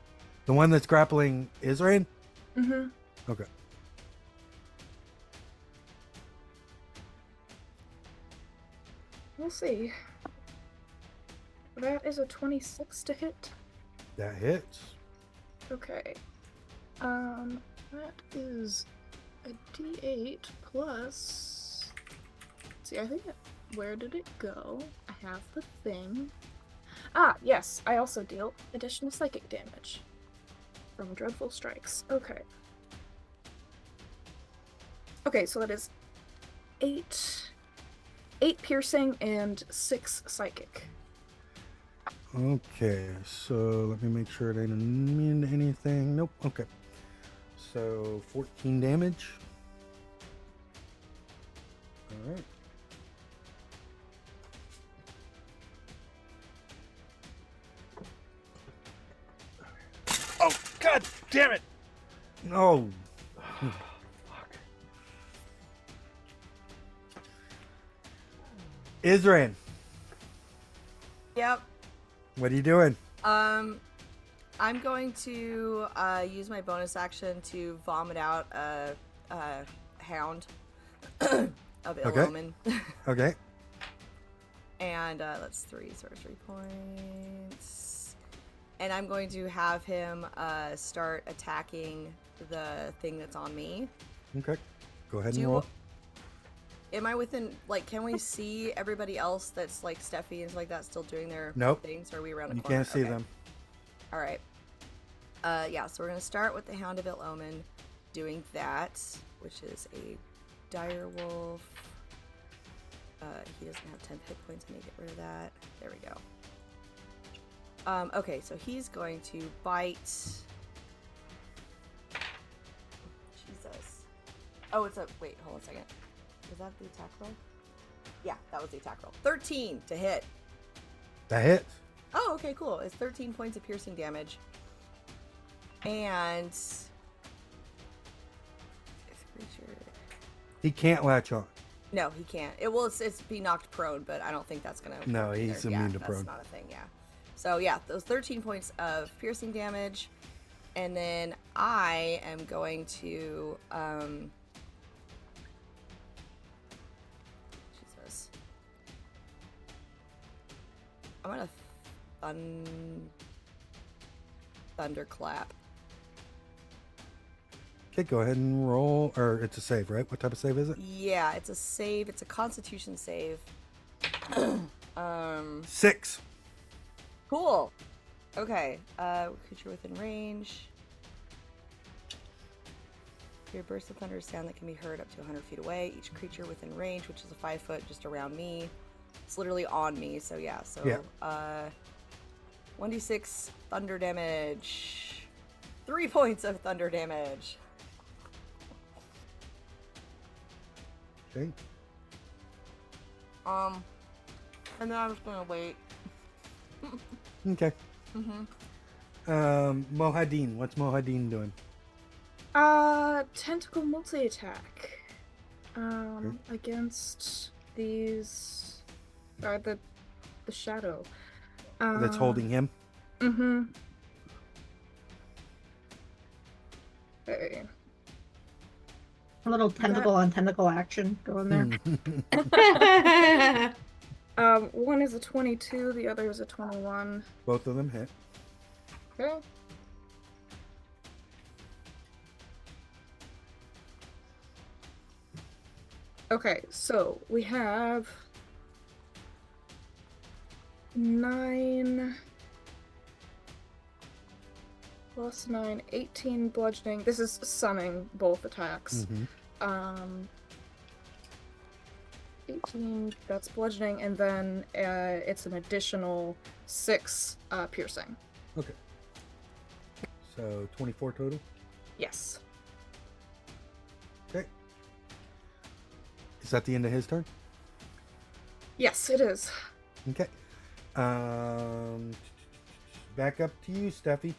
The one that's grappling Israel? Mm-hmm. Okay. We'll see. That is a 26 to hit. That hits. Okay. That is a D8 plus. See, I think. Where did it go? I have the thing. Ah, yes. I also deal additional psychic damage from dreadful strikes. Okay. Okay, so that is 8 piercing and 6 psychic. Okay, so let me make sure it ain't immune to anything. Nope. Okay. So 14 damage. All right. Oh, god damn it! Oh. Israel, Yep. what are you doing? I'm going to use my bonus action to vomit out a hound of ill Okay. omen. Okay. And that's 3 points. And I'm going to have him start attacking the thing that's on me. Okay. Go ahead and roll. Am I within, like, can we see everybody else that's like Steffi and stuff like that still doing their Nope. things? Or are we around the You corner? can't see Okay. them. All right. Yeah, so we're going to start with the Hound of Ill Omen doing that, which is a dire wolf. He doesn't have 10 hit points. I need to get rid of that. There we go. Okay, so he's going to bite. Jesus. Oh, it's a. Wait, hold on a second. Was that the attack roll? Yeah, that was the attack roll. 13 to hit. That hits. Oh, okay, cool. It's 13 points of piercing damage. And. This creature. He can't latch on. No, he can't. It will. It's be knocked prone, but I don't think that's gonna. No, work he's either. immune to That's prone. not a thing. Yeah. So yeah, those 13 points of piercing damage, and then I am going to. Jesus. I'm gonna thunderclap. Okay, go ahead and roll. Or it's a save, right? What type of save is it? Yeah, it's a save. It's a Constitution save. 6. Cool. Okay. Creature within range. Hear a burst of thunder sound that can be heard up to 100 feet away. Each creature within range, which is a 5 foot just around me. It's literally on me. So yeah. So Yeah. 1d6 thunder damage. 3 points of thunder damage. Okay. And then I'm just gonna wait. Okay. Mm-hmm. Mohadin. What's Mohadin doing? Tentacle multi-attack. Against these... the shadow. That's holding him? Mm-hmm. Okay. A little tentacle on tentacle action going there. One is a 22, the other is a 21. Both of them hit. Okay. Okay, so we have 9 plus 9, 18 bludgeoning. This is summing both attacks. Mm-hmm. 18, that's bludgeoning, and then it's an additional 6 piercing. Okay. So 24 total? Yes. Okay. Is that the end of his turn? Yes, it is. Okay. Back up to you, Steffi.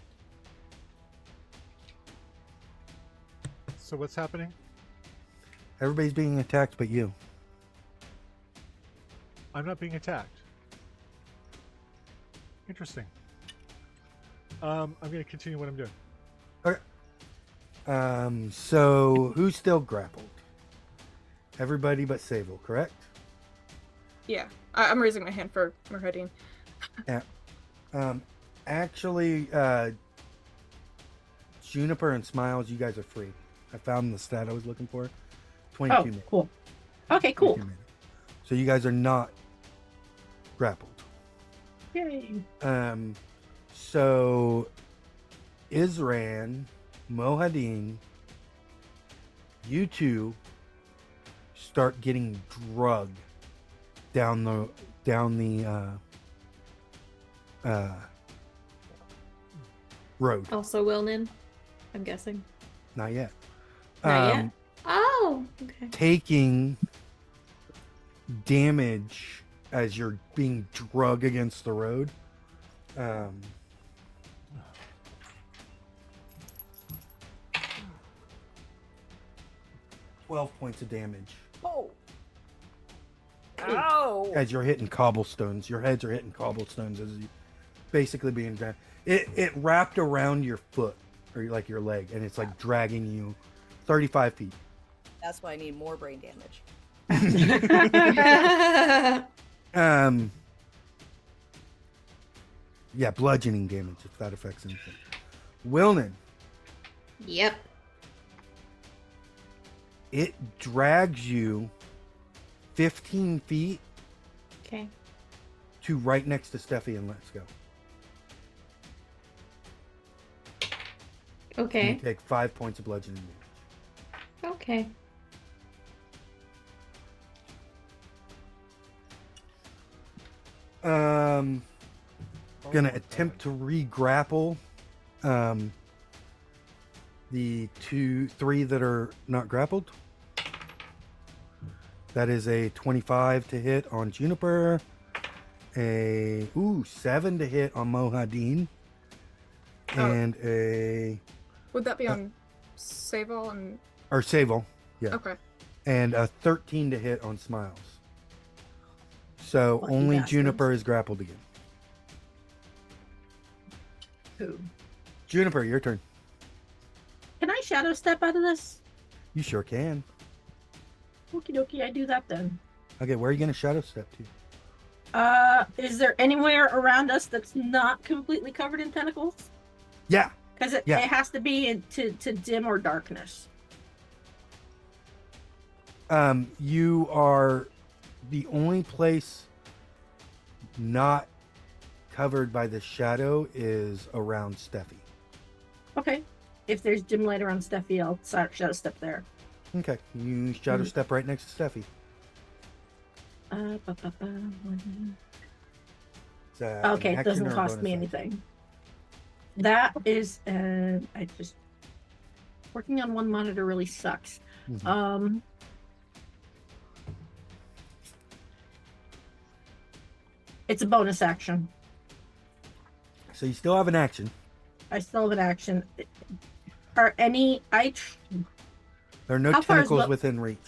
So what's happening? Everybody's being attacked but you. I'm not being attacked. Interesting. I'm going to continue what I'm doing. So who's still grappled? Everybody but Sable, correct? Yeah, I'm raising my hand for Merhadin. Yeah. Actually, Juniper and Smiles, you guys are free. I found the stat I was looking for. 22 Oh, minutes. cool. Okay, cool. 22 minutes. So you guys are not grappled. Yay. So Isran, Mohadin, you two start getting drugged down the road. Also Wilnan, I'm guessing. Not yet. Not yet. Oh, okay. Taking damage as you're being drugged against the road. 12 points of damage. Oh. Ow. As you're hitting cobblestones. Your heads are hitting cobblestones as you basically being dragged. It wrapped around your foot or like your leg, and it's like dragging you 35 feet. That's why I need more brain damage. Yeah, bludgeoning damage if that affects anything. Wilnan, Yep. it drags you 15 feet Okay. to right next to Steffi and Let's Go. You Okay. take 5 points of bludgeoning damage. Okay. Gonna attempt to re-grapple the 3 that are not grappled. That is a 25 to hit on Juniper, a 7 to hit on Mohadin, and a Would that be on Sable and... or Sable, yeah, Okay. and a 13 to hit on Smiles. So Lucky only bastards. Juniper is grappled again. Who? Juniper, your turn. Can I shadow step out of this? You sure can. Okie dokie, I do that then. Okay, where are you gonna shadow step to? Is there anywhere around us that's not completely covered in tentacles? Yeah. Because it Yeah. has to be to dim or darkness. You are the only place not covered by the shadow is around Steffi. Okay. If there's dim light around Steffi, I'll shadow step there. Okay, you shadow step right next to Steffi. It's, an Okay, it action doesn't or a cost bonus me action? anything. That is, I just working on one monitor really sucks. Mhm. It's a bonus action. So you still have an action. I still have an action. Are any There are no How far is tentacles Wil- within reach.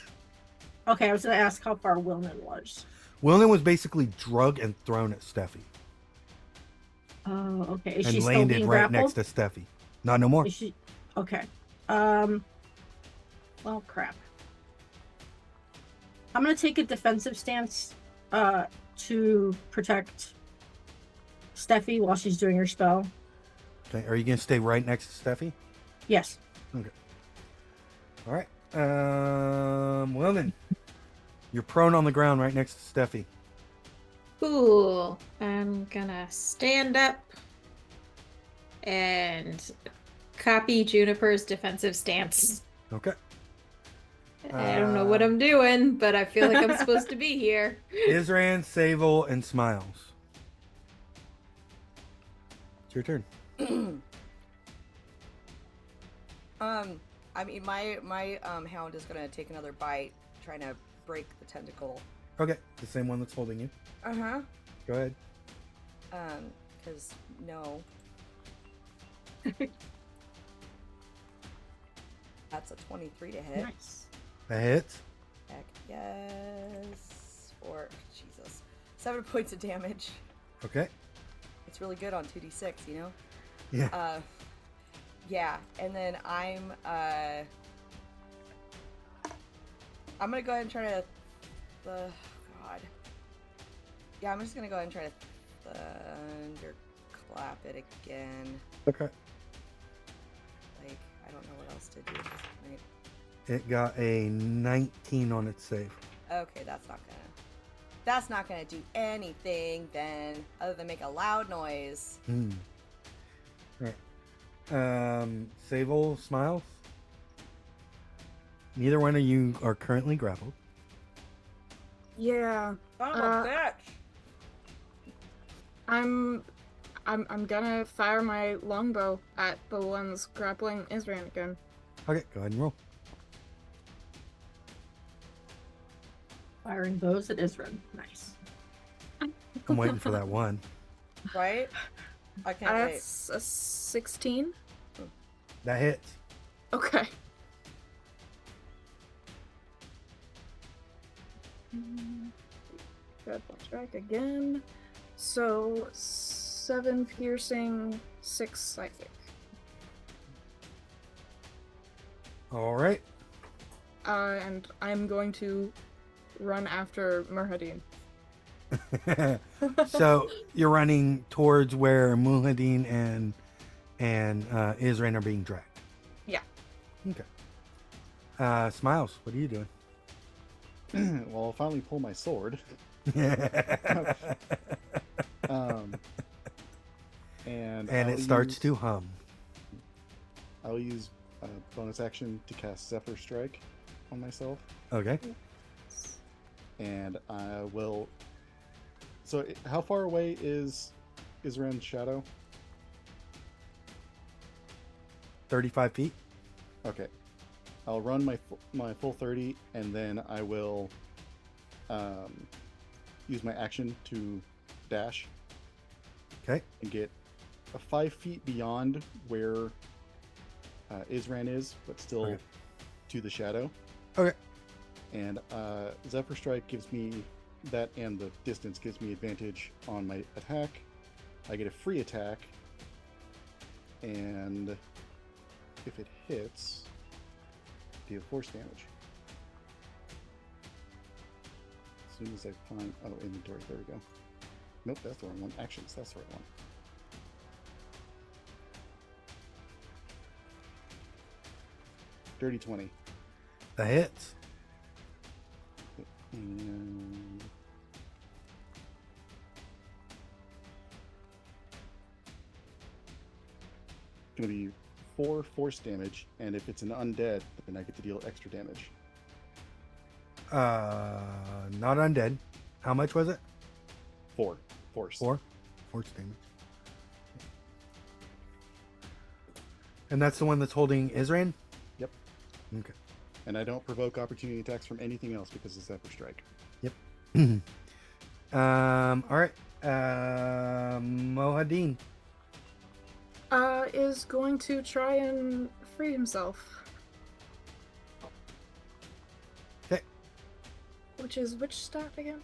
Okay, I was gonna ask how far Wilman was. Wilnan was basically drugged and thrown at Steffi Oh, okay. Is and she still landed being right grappled? next to Steffi. Not no more. Is she okay? Well, crap. I'm gonna take a defensive stance to protect Steffi while she's doing her spell. Okay, are you gonna stay right next to Steffi? Yes. All right. Wilnan, you're prone on the ground right next to Steffi. Cool. I'm gonna stand up and copy Juniper's defensive stance. Okay. I don't know what I'm doing, but I feel like I'm supposed to be here. Isran, Sable, and Smiles. It's your turn. I mean, my hound is gonna take another bite, trying to break the tentacle. Okay, the same one that's holding you. Uh-huh. Go ahead. Because no. That's a 23 to hit. Nice. That hits. Heck yes. Or Jesus. 7 points of damage. Okay. It's really good on 2d6, you know? Yeah. Yeah, and then I'm gonna go ahead and try to God. Yeah, I'm just gonna go ahead and try to thunderclap it again. Okay. Like, I don't know what else to do at this point. It got a 19 on its save. Okay, that's not gonna do anything then, other than make a loud noise. Right. Sable smiles. Neither one of you are currently grappled. Yeah. Son of a Uh, bitch! I'm gonna fire my longbow at the ones grappling Isran again. Okay, go ahead and roll. Firing bows at Isran. Nice. I'm waiting for that one. Right? I can't wait. That's a 16. That hits. Okay. Red one strike again. So 7 piercing, 6 psychic. All right. And I'm going to run after Murhadin. So you're running towards where Muhadin and Isran are being dragged. Yeah. Okay. Smiles, what are you doing? Well, I'll finally pull my sword. And And I'll it starts use- to hum. I'll use a bonus action to cast Zephyr Strike on myself, Okay. and I will. So, how far away is Isran's shadow? 35 feet. Okay, I'll run my full 30, and then I will use my action to dash Okay. and get 5 feet beyond where Isran is, but still Okay. to the shadow. Okay. And Zephyr Strike gives me that, and the distance gives me advantage on my attack. I get a free attack, and if it hits, deal force damage. As soon as I find inventory, there we go. Nope, that's the wrong one. Actions, that's the right one. Dirty 20. That hits. And gonna be 4 force damage, and if it's an undead, then I get to deal extra damage. Not undead. How much was it? 4 force. 4 force damage. And that's the one that's holding Isran? Yep. Okay. And I don't provoke opportunity attacks from anything else because of Zephyr Strike. All right. Mohadin. Is going to try and free himself. Okay. Which is which stat again?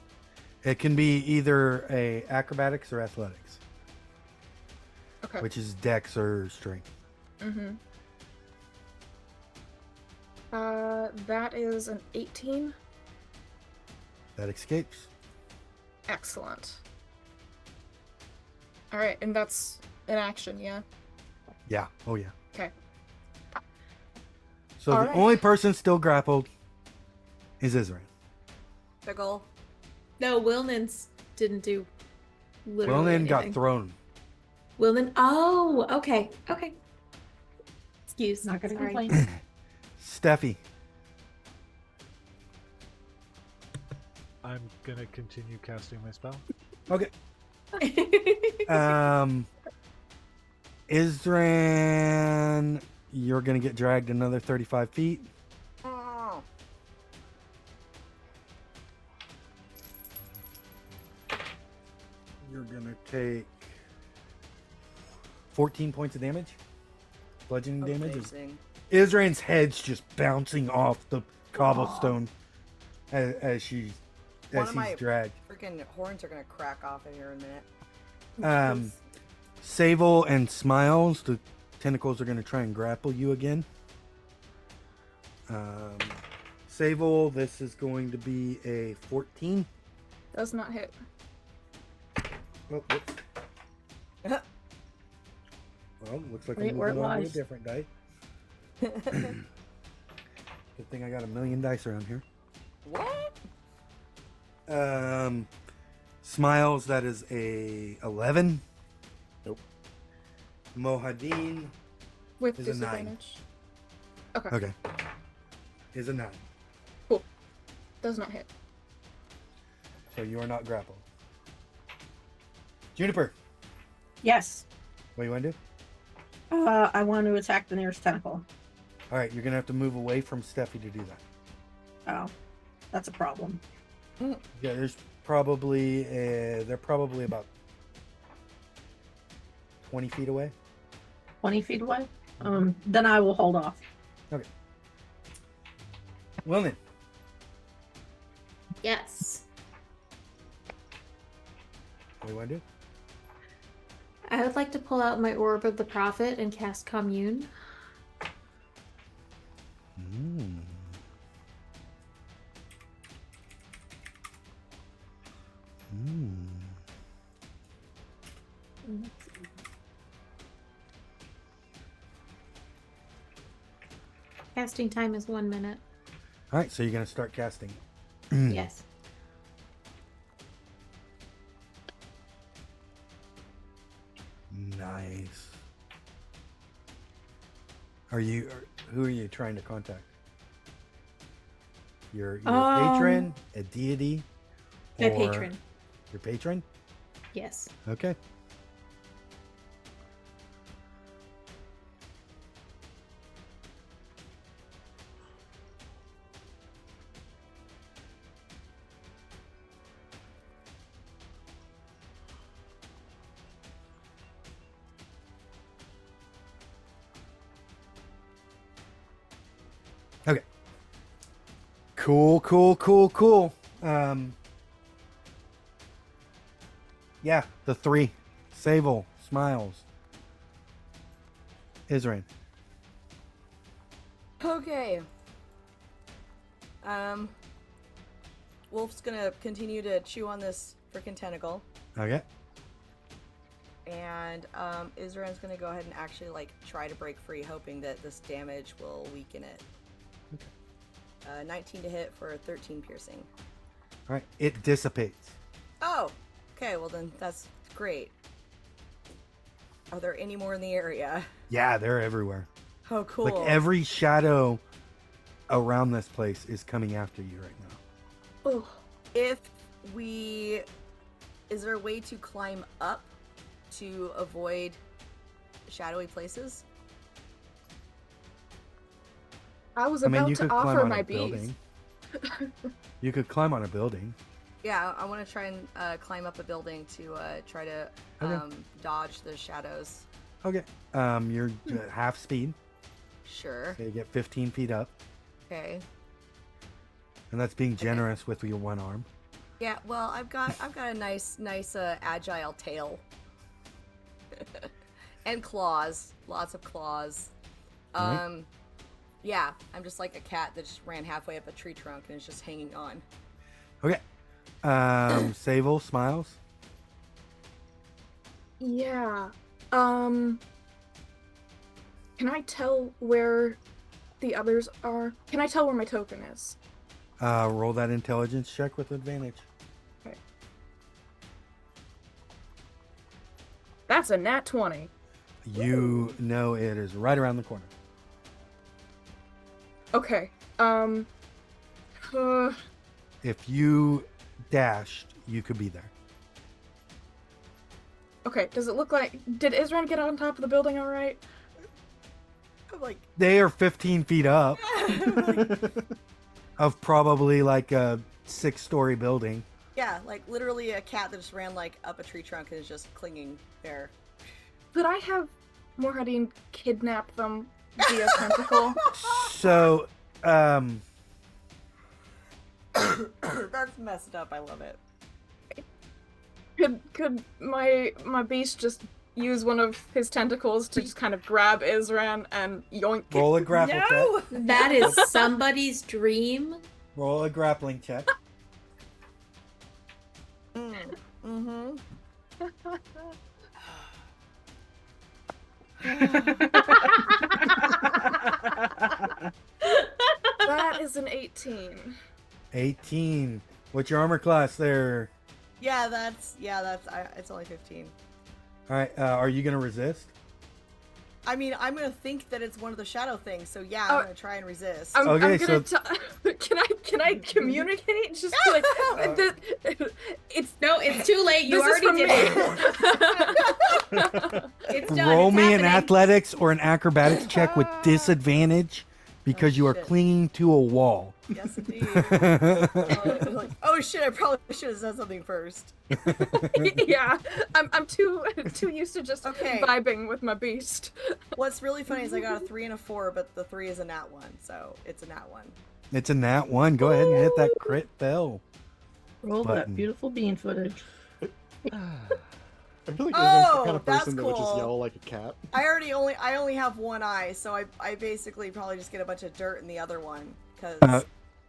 It can be either a acrobatics or athletics, Okay. which is dex or strength. Mm-hmm. That is an 18. That escapes. Excellent. Alright, and that's an action, yeah? Yeah. Oh, yeah. Okay. So All the right. only person still grappled is Isran. Pickle. No, Wilnans didn't do literally Wilnan got anything. thrown. Wilnan. Oh, okay. Okay. Excuse. Not gonna Sorry. complain. Steffi. I'm gonna continue casting my spell. Okay. Isran, you're gonna get dragged another 35 feet. Oh. You're gonna take 14 points of damage. Bludgeoning damage. Amazing. Isran's head's just bouncing off the cobblestone as he's One of my- dragged. Freaking horns are gonna crack off in here in a minute. Um, Sable and Smiles, the tentacles are going to try and grapple you again. Sable, this is going to be a 14. Does not hit. Oh, whoops. Well, looks like Wait, I'm where moving it on to a lies. different die. Good thing I got a million dice around here. What? Smiles, that is a 11. Nope. Mohadin With Is a 9. disadvantage. Okay. Okay. Is a 9. Does not hit. So you are not grappled. Juniper, Yes. what do you want to do? I want to attack the nearest tentacle. All right, you're going to have to move away from Steffi to do that. Oh, that's a problem. Yeah, there's probably, they're probably about 20 feet away. 20 feet away? Then I will hold off. Well then, Yes. what do you want to do? I would like to pull out my Orb of the Prophet and cast Commune. Casting time is 1 minute. All right, so you're going to start casting. Yes. Nice. Who are you trying to contact? Your patron, a deity, My or patron. Your patron? Yes. Okay. Okay. Cool. Yeah, the 3. Sable, Smiles, Israel. Okay. Wolf's gonna continue to chew on this freaking tentacle, Okay. and Israel's gonna go ahead and actually like try to break free, hoping that this damage will weaken it. Okay. 19 to hit for 13 piercing. All right. It dissipates. Oh, okay. Well then, that's great. Are there any more in the area? Yeah, they're everywhere. Oh, cool. Like every shadow around this place is coming after you right now. Oh, If we, is there a way to climb up to avoid shadowy places? I was I mean, about you to could climb offer on my a bees. building. You could climb on a building. Yeah, I want to try and climb up a building to try to Okay. dodge the shadows. Okay. You're half speed, Sure. so you get 15 feet up, Okay. and that's being generous with your one arm. Yeah. Well, I've got a nice agile tail and claws, lots of claws. Alright. Yeah, I'm just like a cat that just ran halfway up a tree trunk and is just hanging on. Okay. Sable, Smiles. Yeah. Can I tell where the others are? Can I tell where my token is? Roll that intelligence check with advantage. That's a nat 20. You know it is right around the corner. Okay. If you dashed, you could be there. Okay, does it look like... Did Isran get on top of the building all right? I'm like, They are 15 feet up of probably like a 6-story building. yeah, like literally a cat that just ran like up a tree trunk and is just clinging there. Could I have Morhadin kidnap them via tentacle? So, That's messed up. I love it. Could my beast just use one of his tentacles to just kind of grab Isran and yoink. Roll a grapple No! check. That is somebody's dream. Roll a grappling check. Mm-hmm. That is an 18. 18. What's your armor class there? It's only 15. All right. Are you gonna resist? I mean, I'm gonna think that it's one of the shadow things, so yeah, Oh. I'm gonna try and resist. I'm Okay, gonna can I communicate? Just like it's No, it's too late. You this is already did from it. me. It's done. Roll It's me an happening. athletics or an acrobatics check with disadvantage because you are shit. clinging to a wall. Yes, indeed. Oh shit! I probably should have said something first. Yeah, I'm too used to just Okay. vibing with my beast. What's really funny is I got a 3 and a 4, but the 3 is a nat 1, so it's a nat 1. It's a nat 1. Go ahead and hit that crit fail. Roll Button. that beautiful bean footage. I feel like Isran's the Oh, kind of that's person that would just cool. yell like a cat. I only have one eye, so I basically probably just get a bunch of dirt in the other one, because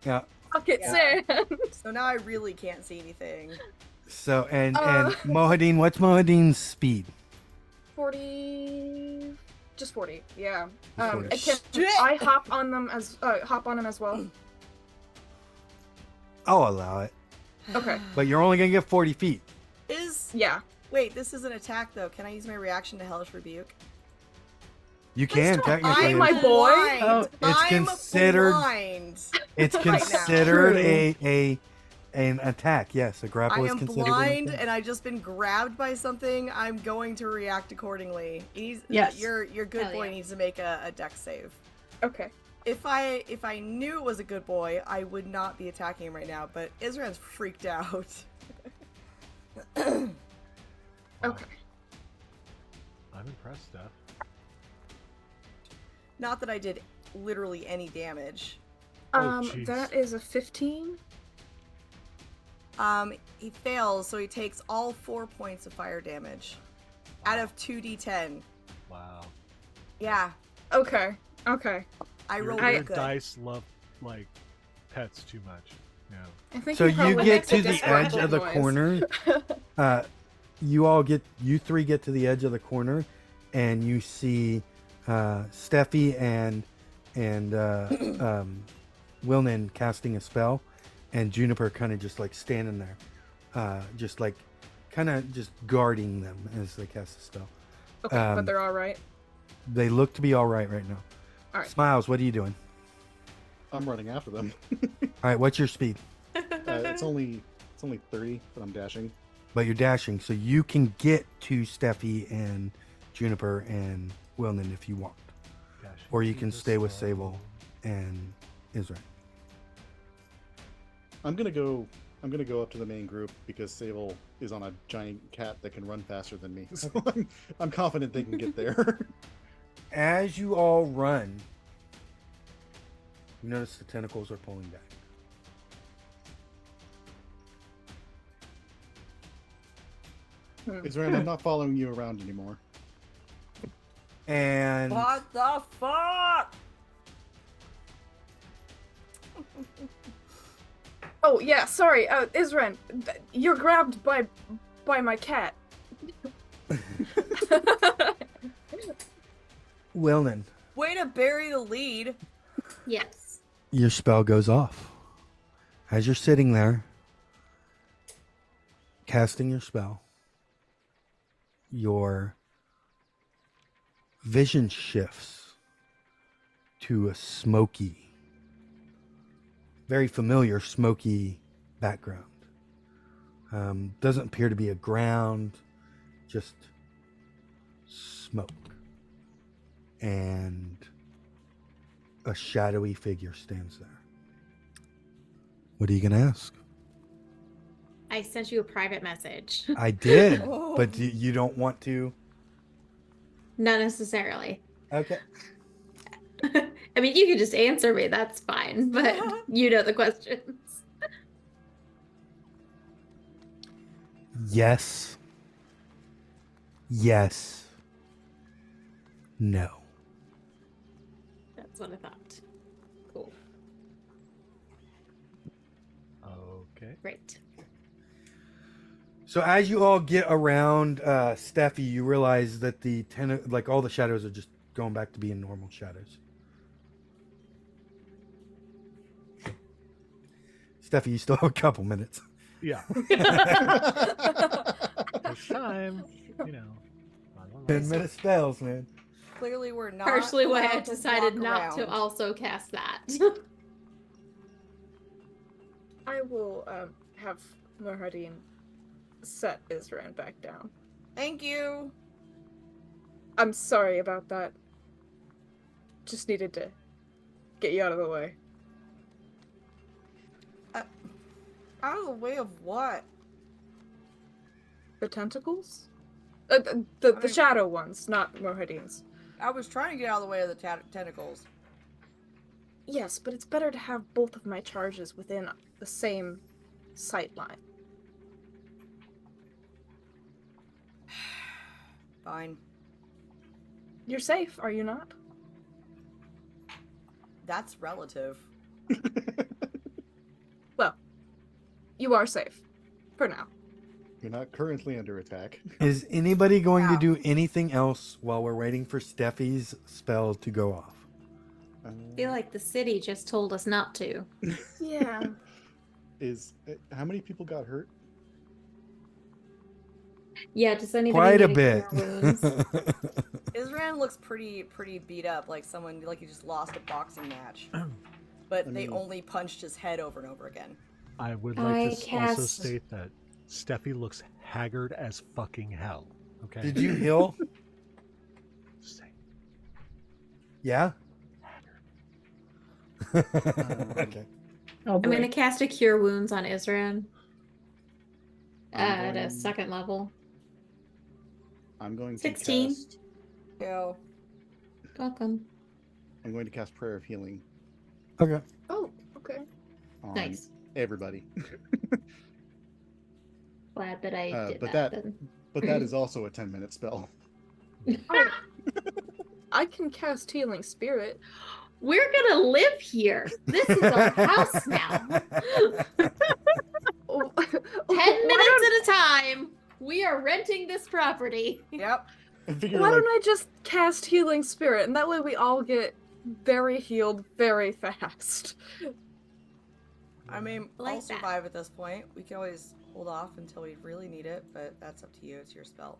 Yeah. Fuck it, Yeah. sand. so now I really can't see anything. So and Uh. Mohadine, what's Mohadine's speed? 40, just 40. Yeah. Just 40. Can I hop on them as well? I'll allow it, Okay. but you're only gonna get 40 feet. Yeah. Wait, this is an attack though. Can I use my reaction to Hellish Rebuke? You can technically. I'm my boy? blind. Oh, it's I'm considered- blind. It's right now. considered True. an attack. Yes, a grapple I is am considered blind an attack. and I just been grabbed by something. I'm going to react accordingly. Yes. Your good Hell boy yeah. needs to make a dex save. Okay. If I knew it was a good boy, I would not be attacking him right now. But Israel's freaked out. Wow. Okay. I'm impressed, Steph. Not that I did literally any damage. jeez. That is a 15. He fails, so he takes all 4 points of fire damage out of 2d10. Wow. Yeah, Okay. Okay. I rolled Your real good. dice love like pets too much. Yeah. I think So he you probably get makes a to the edge of the disgruntled noise. corner. You three get to the edge of the corner, and you see Steffi and Wilnan casting a spell, and Juniper kind of just like standing there, just like kind of just guarding them as they cast the spell. Okay, Um, but they're all right. They look to be all right now. All right. Smiles, what are you doing? I'm running after them. All right, what's your speed? It's only 30, but I'm dashing. But you're dashing, so you can get to Steffi and Juniper and Wilnan if you want, Gosh, or you keep can this stay with slow. Sable and Israel. I'm gonna go up to the main group because Sable is on a giant cat that can run faster than me. So I'm confident they can get there. As you all run, you notice the tentacles are pulling back. Israel, I'm not following you around anymore. And What the fuck? Oh yeah, sorry, Isran, you're grabbed by my cat. Wilnan, Way to bury the lead. Yes. your spell goes off. As you're sitting there, casting your spell, your vision shifts to a smoky, very familiar smoky background. Doesn't appear to be a ground, just smoke. And a shadowy figure stands there. What are you going to ask? I sent you a private message. I did, Oh. but you don't want to? Not necessarily. Okay. I mean, you can just answer me. That's fine. But you know the questions. Yes. Yes. No. That's what I thought. Cool. Okay. Great. So as you all get around Steffi, you realize that like all the shadows are just going back to being normal shadows. Steffi, you still have a couple minutes. Yeah. It's time. You know. 10-minute spells, man. Clearly, we're not. Partially why I allowed to decided walk not to around. also cast that. I will have Muradin set Isran back down. Thank you. I'm sorry about that. Just needed to get you out of the way. Out of the way of what? The tentacles? The I- shadow ones, not Muradin's. I was trying to get out of the way of the tentacles. Yes, but it's better to have both of my charges within the same sight line. Fine. You're safe, are you not? That's relative. Well, you are safe. For now. You're not currently under attack. Is anybody going to Yeah. do anything else while we're waiting for Steffi's spell to go off? I feel like the city just told us not to. Yeah. How many people got hurt? Yeah, does anybody Quite a need bit. cure wounds? Isran looks pretty beat up, like someone like he just lost a boxing match. But I they mean- only punched his head over and over again. I would I like to also cast- state that Steffi looks haggard as fucking hell. Okay. Did you heal? Just saying. Yeah. Haggard. Okay. Oh, I'm boy. going to cast a Cure Wounds on Isran I'm at a going- second level. I'm going to 16. cast. Ew. Welcome. I'm going to cast Prayer of Healing Okay. Oh, okay. on Nice. everybody. Glad that I did but that. that- then. But that is also a 10-minute spell. Oh. I can cast Healing Spirit. We're gonna live here. This is our house now. 10 Oh, minutes at a time. We are renting this property. Yep. I figure Why like, don't I just cast Healing Spirit, and that way we all get very healed very fast. I mean, Like I'll that. survive at this point. We can always hold off until we really need it, but that's up to you. It's your spell.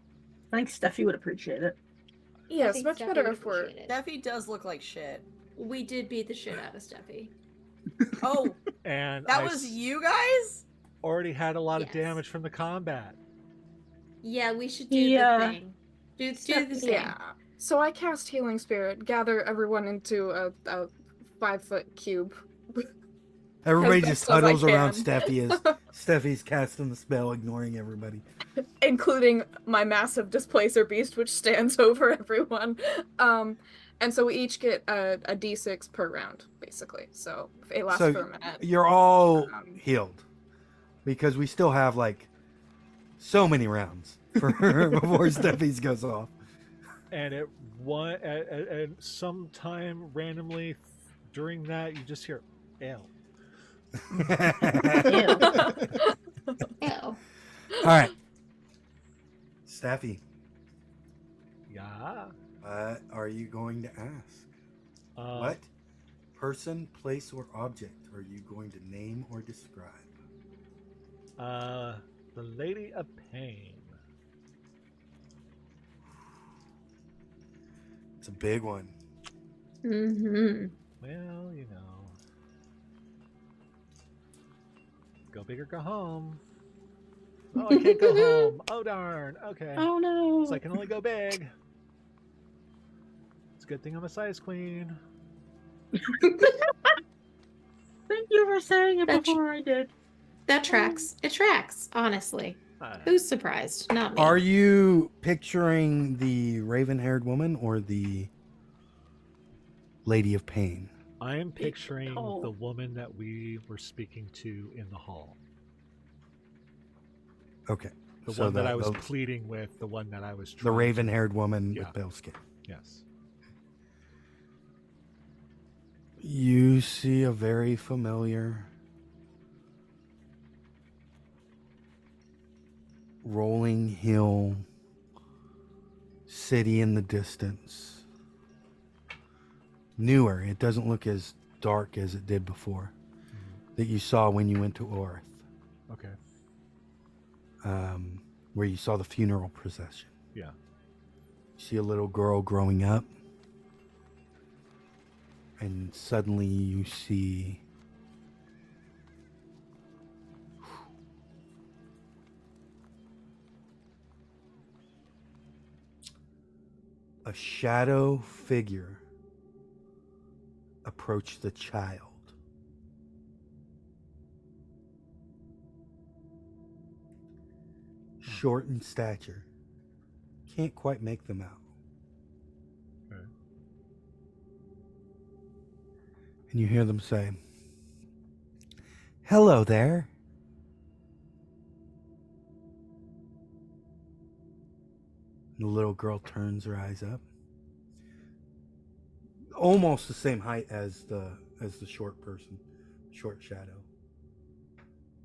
I think Steffi would appreciate it. I Yeah, it's think much Steffi better would if we're. appreciate it. Steffi does look like shit. We did beat the shit out of Steffi. Oh, And that I was you guys? already had a lot of Yes. damage from the combat. Yeah, we should do Yeah. the thing. Do the thing. Yeah. So I cast Healing Spirit, gather everyone into a 5-foot cube. Everybody As just best as I huddles around can. Steffi as Steffi's casting the spell, ignoring everybody. Including my massive displacer beast, which stands over everyone. And so we each get a d6 per round, basically. So it lasts So for a minute. you're all Um, healed because we still have like so many rounds for before Steffi's goes off. And at sometime randomly during that, you just hear, "Ew." Ew. All right, Steffi, Yeah. what are you going to ask? Uh, What person, place, or object are you going to name or describe? The Lady of Pain. It's a big one. Mm-hmm. Well, you know. Go big or go home. Oh, I can't go home. Oh, darn. Okay. Oh no. So I can only go big. It's a good thing I'm a size queen. Thank you for saying it That sh- before I did. That tracks. It tracks, honestly. Uh, Who's surprised? Not me. Are you picturing the raven-haired woman or the Lady of Pain? I am picturing Oh. the woman that we were speaking to in the hall. Okay, The So one that the- I was the- pleading with, the one that I was The trying to- raven-haired woman Yeah. with pale skin. Yes. You see a very familiar rolling hill city in the distance. Newer. It doesn't look as dark as it did before that you saw when you went to Orth, Okay. where you saw the funeral procession. Yeah. You see a little girl growing up, and suddenly you see a shadow figure approach the child. Short in stature. Can't quite make them out. Okay. And you hear them say, "Hello there." And the little girl turns her eyes up. Almost the same height as the short person, short shadow.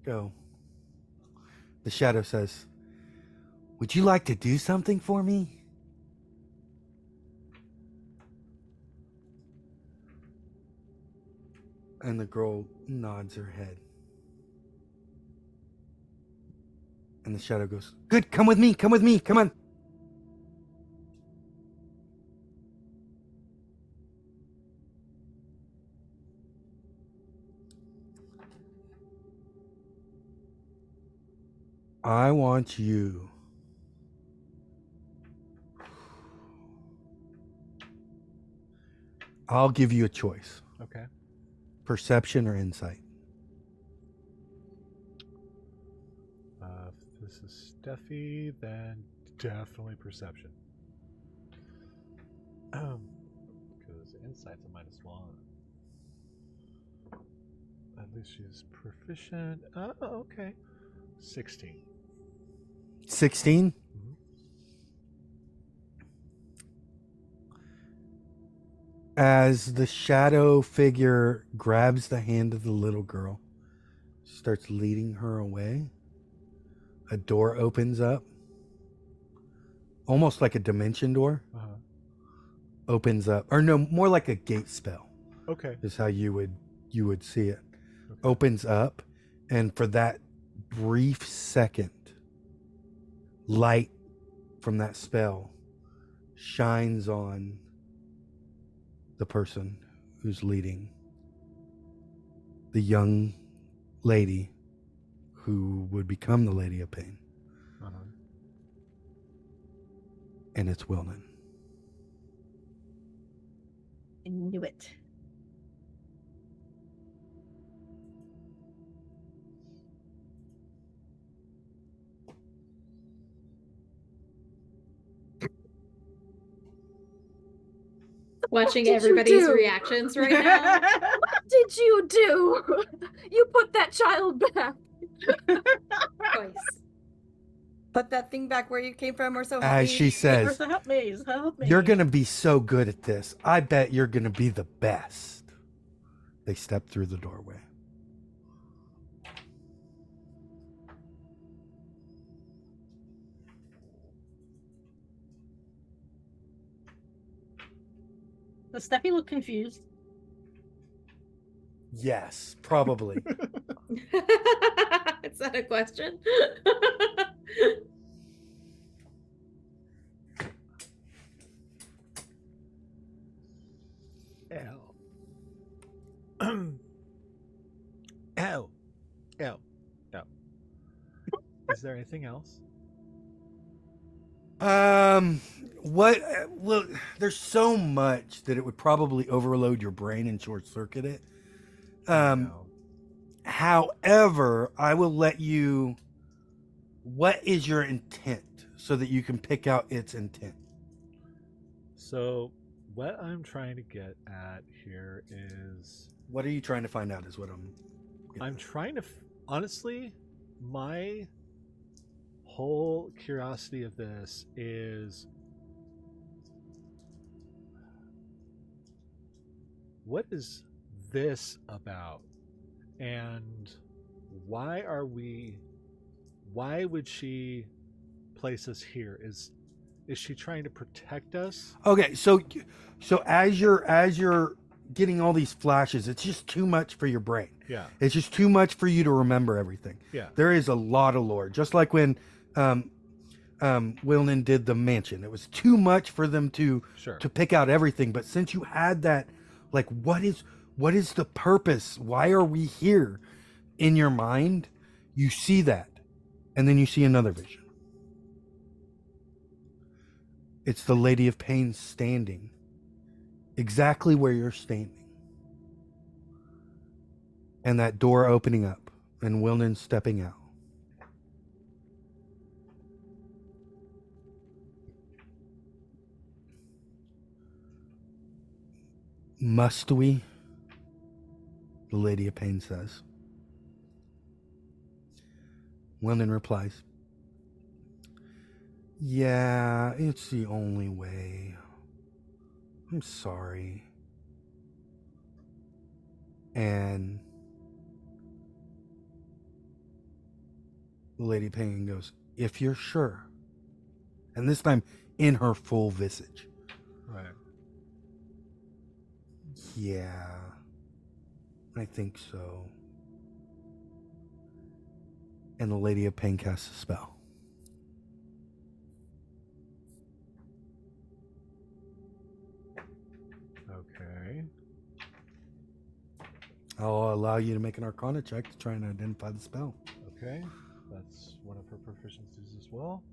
Go. The shadow says, "Would you like to do something for me?" And the girl nods her head. And the shadow goes, "Good, come with me, come on." I want you I'll give you a choice. Okay. Perception or insight. If this is Steffi, then definitely perception. Because insight's a -1. At least she's proficient. Oh, okay. 16. 16? Mhm. As the shadow figure grabs the hand of the little girl, starts leading her away, a door opens up, almost like a dimension door, Uh-huh. opens up, or no, more like a gate spell Okay. is how you would see it. Okay. Opens up, and for that brief second, light from that spell shines on the person who's leading, the young lady who would become the Lady of Pain. Uh-huh. And it's Wilden. I knew it. Watching did you everybody's do? reactions right now. What did you do? You put that child back. Twice. Put that thing back where you came from, or so help As me. she says, Help me, help me. "You're going to be so good at this. I bet you're going to be the best." They step through the doorway. Does Steffi look confused? Yes, probably. Is that a question? L. L. L. L. Is there anything else? What? Well, there's so much that it would probably overload your brain and short circuit it. No. However, I will let you. What is your intent, so that you can pick out its intent? So, what I'm trying to get at here is What are you trying to find out? Is what I'm. I'm trying to honestly, my whole curiosity of this is, what is this about? And why would she place us here? Is she trying to protect us? Okay, so as you're getting all these flashes, it's just too much for your brain. Yeah. It's just too much for you to remember everything. Yeah. There is a lot of lore. Just like when Wilnan did the mansion. It was too much for them to Sure. pick out everything. But since you had that, like, what is the purpose? Why are we here? In your mind, you see that. And then you see another vision. It's the Lady of Pain standing exactly where you're standing. And that door opening up and Wilnan stepping out. Must we? The Lady of Pain says. Wilnan replies, yeah, it's the only way. I'm sorry. And the Lady of Pain goes, if you're sure. And this time in her full visage. Right. Yeah, I think so. And the Lady of Pain casts a spell. Okay. I'll allow you to make an Arcana check to try and identify the spell. Okay. That's one of her proficiencies as well.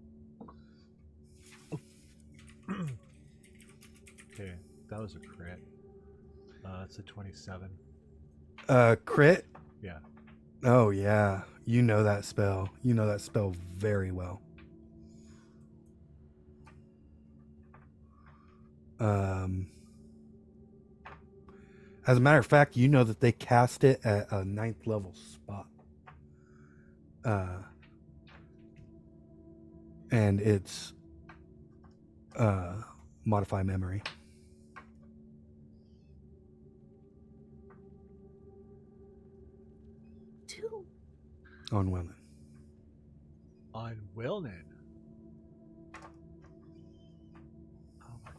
Okay, that was a crit. It's a 27. Crit? Yeah. Oh, yeah. You know that spell. You know that spell very well. As a matter of fact, you know that they cast it at a 9th level spot. And it's modify memory. On Wilnan. On Wilnan. Oh my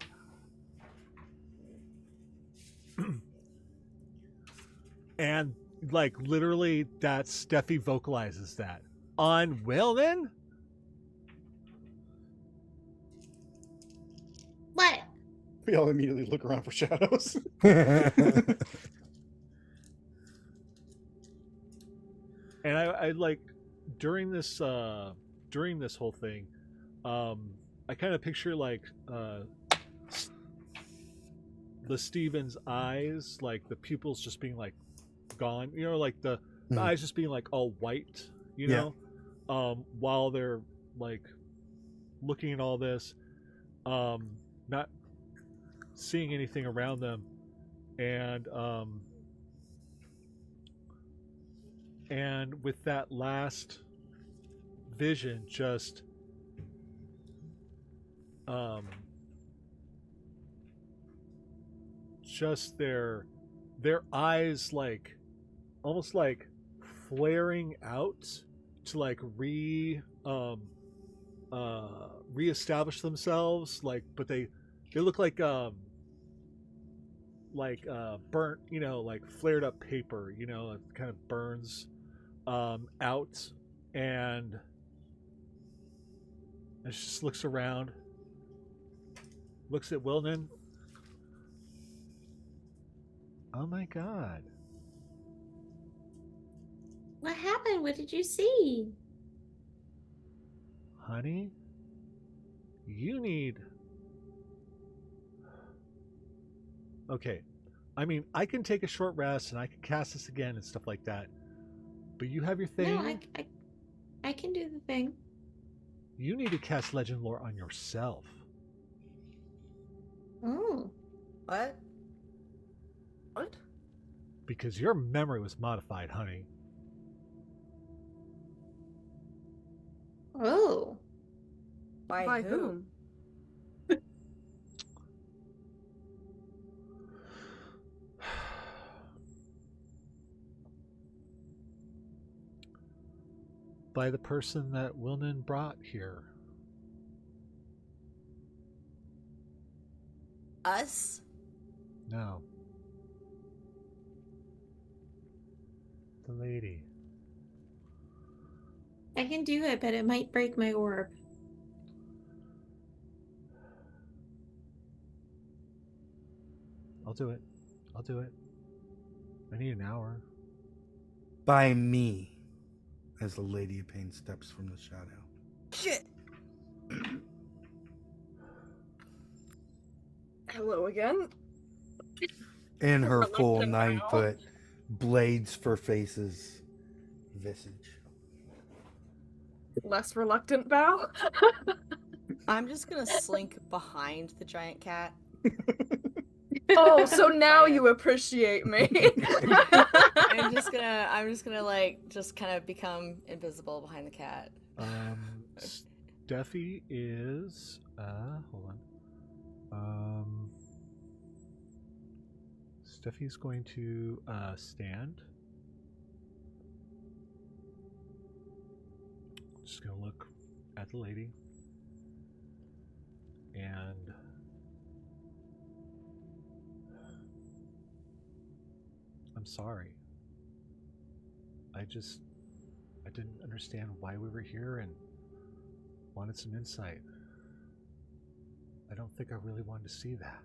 god. And like literally that Steffi vocalizes that. On Wilnan? What? We all immediately look around for shadows. And I like during this whole thing, I kind of picture like the Steven's eyes, like the pupils just being like gone, you know, like the eyes just being like all white, you know, while they're like looking at all this, not seeing anything around them, and with that last vision, just their eyes like almost like flaring out to like reestablish themselves, like, but they look like burnt, you know, like flared up paper, you know, it kind of burns out, and she just looks around, looks at Wilnan. Oh my god. What happened? What did you see? Honey, you need... Okay, I mean, I can take a short rest and I can cast this again and stuff like that, but you have your thing. No, I can do the thing. You need to cast Legend Lore on yourself. Oh. What? What? Because your memory was modified, honey. Oh. By whom? By the person that Wilnan brought here. Us? No. The lady. I can do it, but it might break my orb. I'll do it. I'll do it. I need an hour. By me, as the Lady of Pain steps from the shadow. Shit. Hello again. In her full Reluctant 9 bow. foot blades for faces visage. Less reluctant bow. I'm just gonna slink behind the giant cat. Oh, so now Fine. you appreciate me. I'm just gonna like just kind of become invisible behind the cat. Steffi is hold on. Steffi's going to stand. Just gonna look at the lady. And I'm sorry. I didn't understand why we were here and wanted some insight. I don't think I really wanted to see that.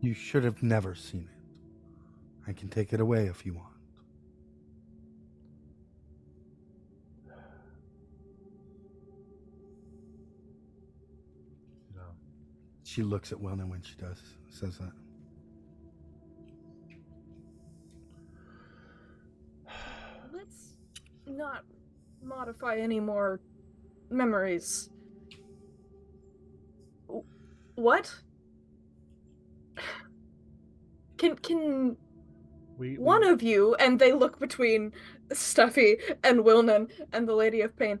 You should have never seen it. I can take it away if you want. No. She looks at Wilna when she says that. Let's not modify any more memories. What? Can one of you, and they look between Steffi and Wilnan and the Lady of Pain,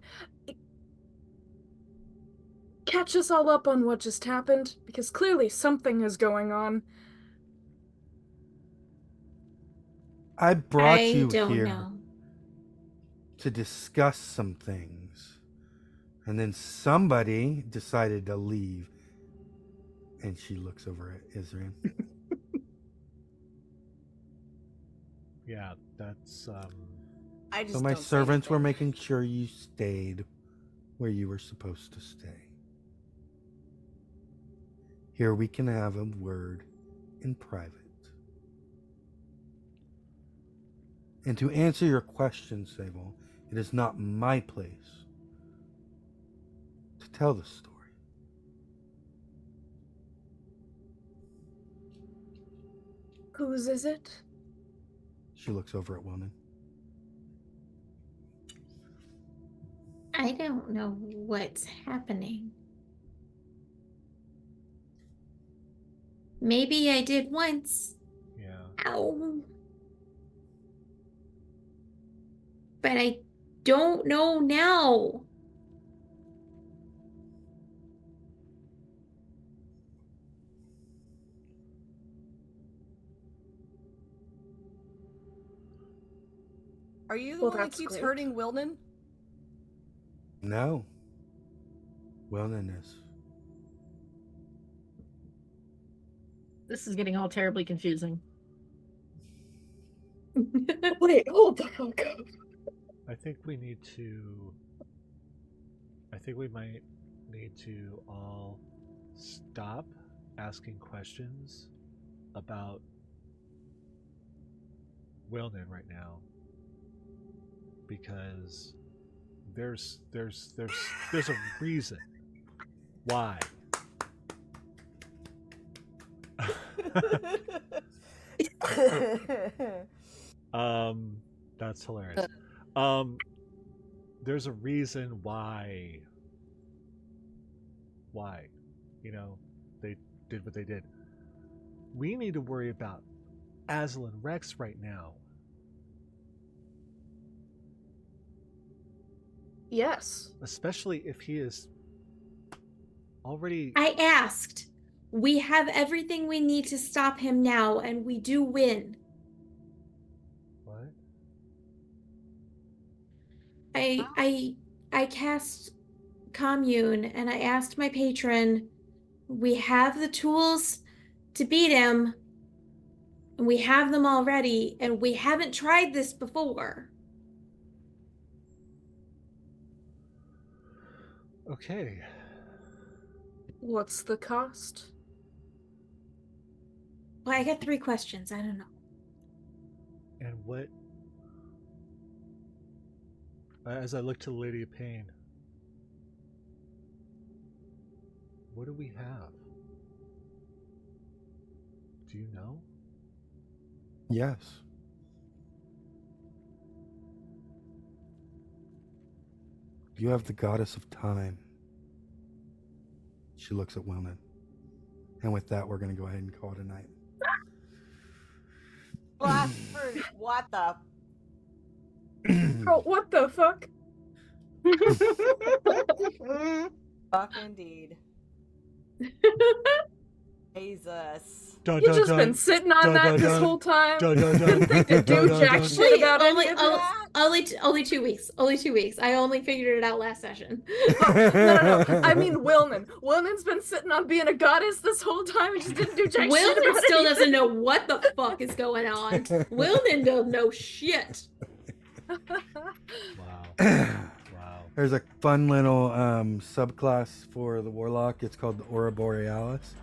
catch us all up on what just happened? Because clearly something is going on. I brought I you don't here know. to discuss some things. And then somebody decided to leave. And she looks over at Israel. Yeah, that's I just So my don't say servants were anything. making sure you stayed where you were supposed to stay. Here we can have a word in private. And to answer your question, Sable, it is not my place to tell the story. Whose is it? She looks over at Wilman. I don't know what's happening. Maybe I did once. yeah. Ow. But I don't know now. Are you the Well, one that that's keeps great. hurting Wilden? No. Wilman is. This is getting all terribly confusing. Wait, hold the fuck up. I think we might need to all stop asking questions about Wilnan right now. Because there's a reason why. That's hilarious. There's a reason why, they did what they did. We need to worry about Aslan Rex right now. Yes. especially if he is already. I asked. We have everything we need to stop him now, and we do win. What? I cast commune and I asked my patron, we have the tools to beat him, and we have them already, and we haven't tried this before. Okay. What's the cost? Well, I got 3 questions. I don't know. And what? As I look to the Lady of Pain, what do we have? Do you know? Yes. You have the goddess of time. She looks at Wilnan. And with that, we're going to go ahead and call it a night. Blasphemous! What the? Oh, what the fuck? Fuck indeed. Jesus. Dun, You've dun, just dun. been sitting on Dun, that dun, this dun. whole time. Dun, dun, dun. Didn't think to do Dun, dun, jack dun. shit about only, any of only, that. only 2 weeks. Only 2 weeks. I only figured it out last session. No. I mean Wilnan. Wilnan's been sitting on being a goddess this whole time and just didn't do jack shit Wilden about still anything. doesn't know what the fuck is going on. Wilden don't know shit. Wow. Wow. There's a fun little subclass for the warlock. It's called the Aura Borealis.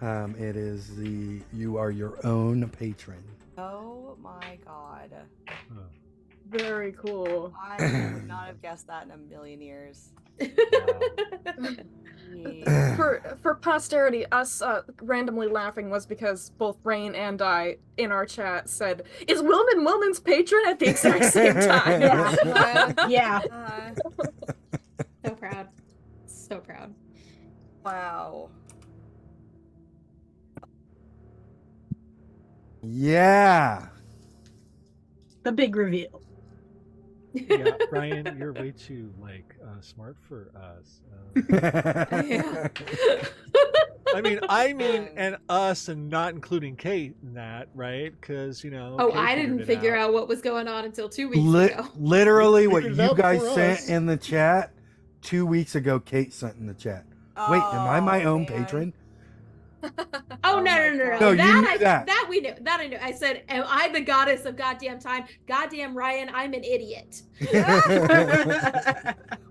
It is you are your own patron. Oh my god. Huh. Very cool. I would not have guessed that in a million years. Yeah. For posterity, us randomly laughing was because both Rain and I in our chat said, "Is Wilnan Wilnan's patron?" at the exact same time. Yeah. So proud. So proud. Wow. Yeah. The big reveal. Yeah, Ryan, you're way too smart for us. Yeah. I mean, and us, and not including Kate in that, right? Because Oh, Kate I figured didn't it figure out. out what was going on until 2 weeks ago. Literally, what Figured it you out guys for sent us. in the chat 2 weeks ago, Kate sent in the chat. Wait, am I my Oh, own man. patron? Oh, no, my no, no, no. God. No, you knew I, that. that we knew. That I knew. I said, am I the goddess of goddamn time? Goddamn Ryan, I'm an idiot.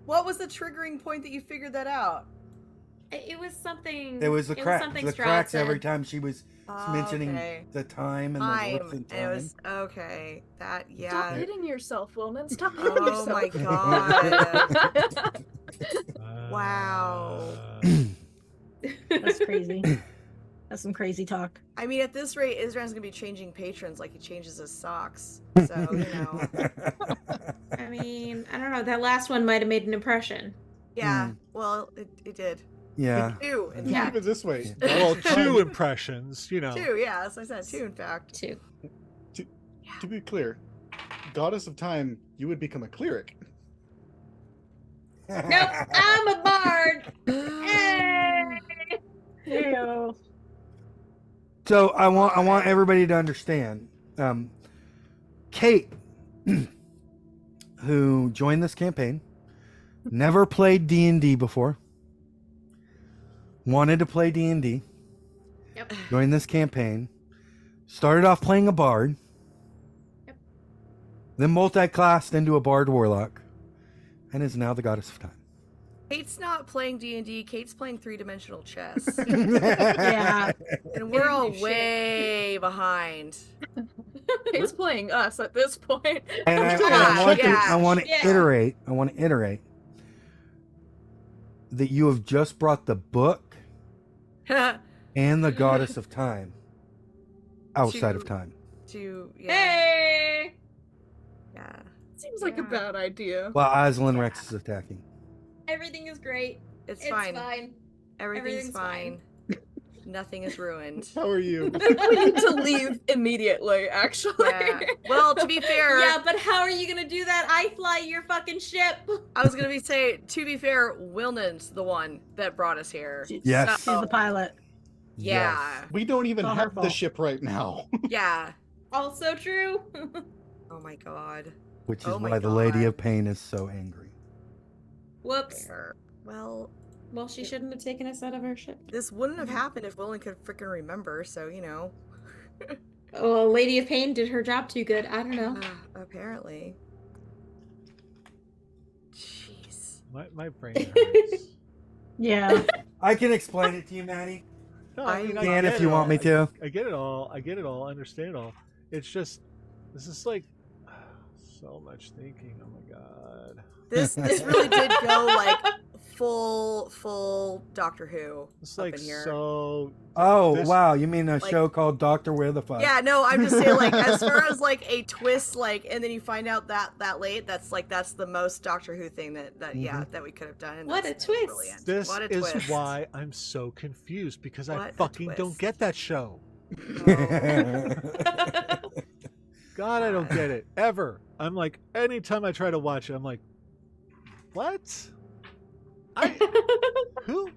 What was the triggering point that you figured that out? It was something. It was the cracks. something The Strahd cracks said. every time she was mentioning Okay. the time and the Time. warps and It time. was okay. That Stop yeah. hitting yourself, Wilnan. Stop hitting Oh yourself. my god. Uh, Wow. That's crazy. That's some crazy talk. I mean, at this rate, Isran's gonna be changing patrons like he changes his socks. So you know. I mean, I don't know. That last one might have made an impression. Yeah. Well, it did. Yeah. Two, in Think fact. of it this way. Well, 2 impressions, Two. Yeah, as I said, two. In fact. 2. To be clear, goddess of time, you would become a cleric. Nope, I'm a bard. Hey! Ew. So I want everybody to understand. Kate, who joined this campaign, never played D&D before. Wanted to play D&D. Yep. Joined this campaign. Started off playing a bard. Yep. Then multi-classed into a bard warlock. And is now the goddess of time. Kate's not playing D&D. Kate's playing three-dimensional chess, Yeah. and we're all Shit. way behind. He's playing us at this point. And I Yeah, want yeah, to, I want to yeah. iterate. I want to iterate that you have just brought the book and the goddess of time outside of To- time. To yeah, Hey! yeah. Seems like a Yeah. bad idea. While Aslan Rex is attacking. Everything is great. It's It's fine. fine. Everything's Everything's fine. fine. Nothing is ruined. How are you? We need to leave immediately, actually. Yeah. Well, to be fair, Yeah, but how are you gonna do that? I fly your fucking ship. I was gonna say, to be fair, Wilnan's the one that brought us here. Yes. She's the pilot. Yeah. We don't even Not her have the fault. ship right now. Yeah. Also true. Oh my god. Which is Oh my why the Lady God. of Pain is so angry. Whoops. Fair. Well, Well, she shouldn't have taken us out of our ship. this wouldn't have happened if Willan could freaking remember, so, you know. Well, Lady of Pain did her job too good. I don't know. Apparently. Jeez. My brain hurts. Yeah. I can explain it to you, Maddie. No, I mean, can get if it you want all. me to. I get it all. I get it all. I understand it all. It's just, this is like so much thinking. Oh my god. This really did go like full Doctor Who. It's up like in here. so. Oh, This- wow. You mean a like- show called Doctor Where the Fuck? Yeah, no, I'm just saying, like, as far as like a twist, like, and then you find out that late, that's the most Doctor Who thing that yeah, that we could have done. And What that's a twist. Brilliant. This What a is twist. why I'm so confused because What I a fucking don't twist. get that show. Oh. God, I don't get it ever. I'm like, anytime I try to watch it, I'm like, what? Who?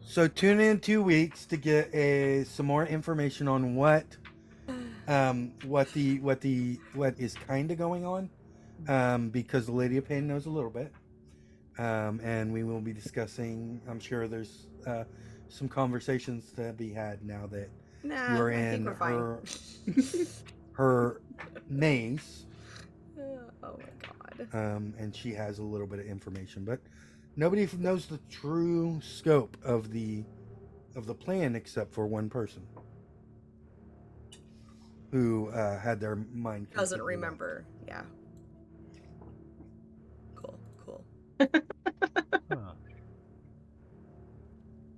So tune in 2 weeks to get some more information on what is kind of going on, because the Lady of Pain knows a little bit, and we will be discussing. I'm sure there's some conversations to be had now that Nah, you're I think in we're fine. her maze, Oh my god. and she has a little bit of information, but nobody knows the true scope of the plan except for one person who had their mind Doesn't completely wiped. remember. Yeah. Cool. Huh,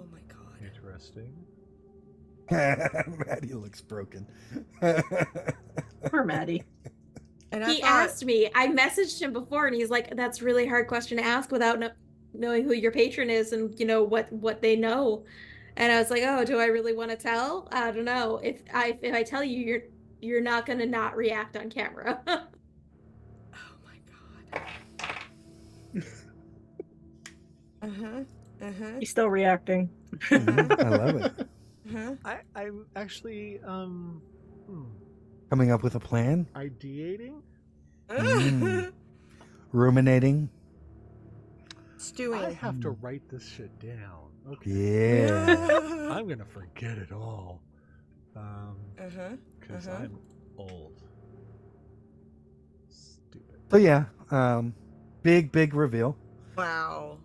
Oh my god. interesting. Maddie looks broken. Poor Maddie. And I He thought, asked me. I messaged him before, and he's like, "That's a really hard question to ask without knowing who your patron is and what they know." And I was like, "Oh, do I really want to tell? I don't know. If I tell you, you're not gonna not react on camera." oh my god. He's still reacting. Mhm, I love it. I'm actually Coming up with a plan, ideating. Mm. ruminating. Stewing. I have to write this shit down. Okay. Yeah. I'm gonna forget it all. Because Uh-huh. I'm old. Stupid. So yeah, big reveal. Wow.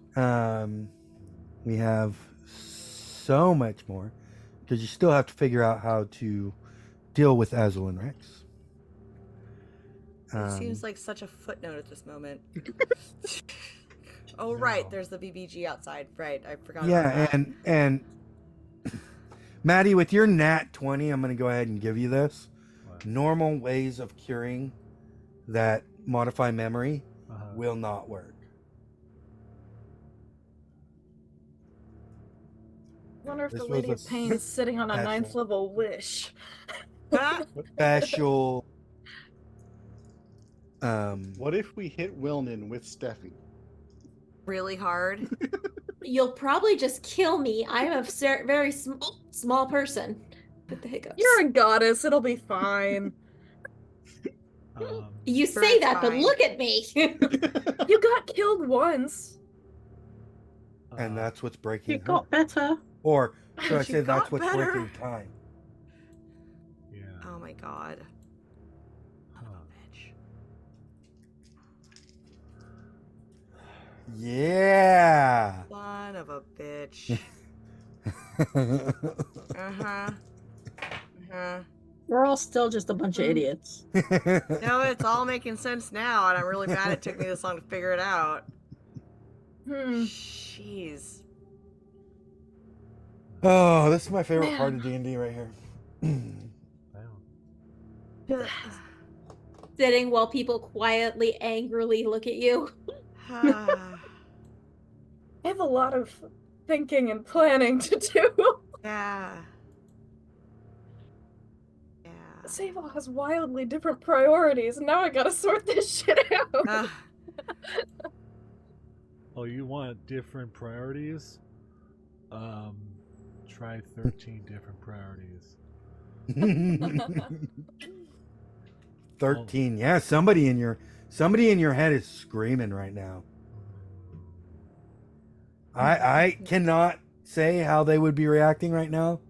We have so much more because you still have to figure out how to deal with Azul and Rex. It seems like such a footnote at this moment. Oh right, No. there's the BBG outside. Right, I forgot. Yeah, about that. and Maddie, with your nat 20, I'm going to go ahead and give you this. What? Normal ways of curing that modify memory Uh-huh. will not work. Wonder if This the was Lady a of Pain is sitting on a special- 9th level wish. Special. What if we hit Wilnan with Steffi? really hard. You'll probably just kill me. I'm a very small person with the hiccups. You're a goddess. It'll be fine. You Sure, say it's that, but fine. look at me. You got killed once. and that's what's breaking You her. got better. Or should I You say that's got what's better. breaking time? yeah. Oh my god. Huh. Bitch. Yeah. Son of a bitch. Uh-huh. Uh-huh. We're all still just a bunch of idiots. No, it's all making sense now, and I'm really mad it took me this long to figure it out. Jeez. Oh, this is my favorite Man. part of D&D right here. Wow. Sitting while people quietly, angrily look at you. I have a lot of thinking and planning to do. Yeah. Sable has wildly different priorities, and now I gotta sort this shit out. Ah, Oh, you want different priorities? Try 13 different priorities. 13. Yeah, somebody in your head is screaming right now. I cannot say how they would be reacting right now,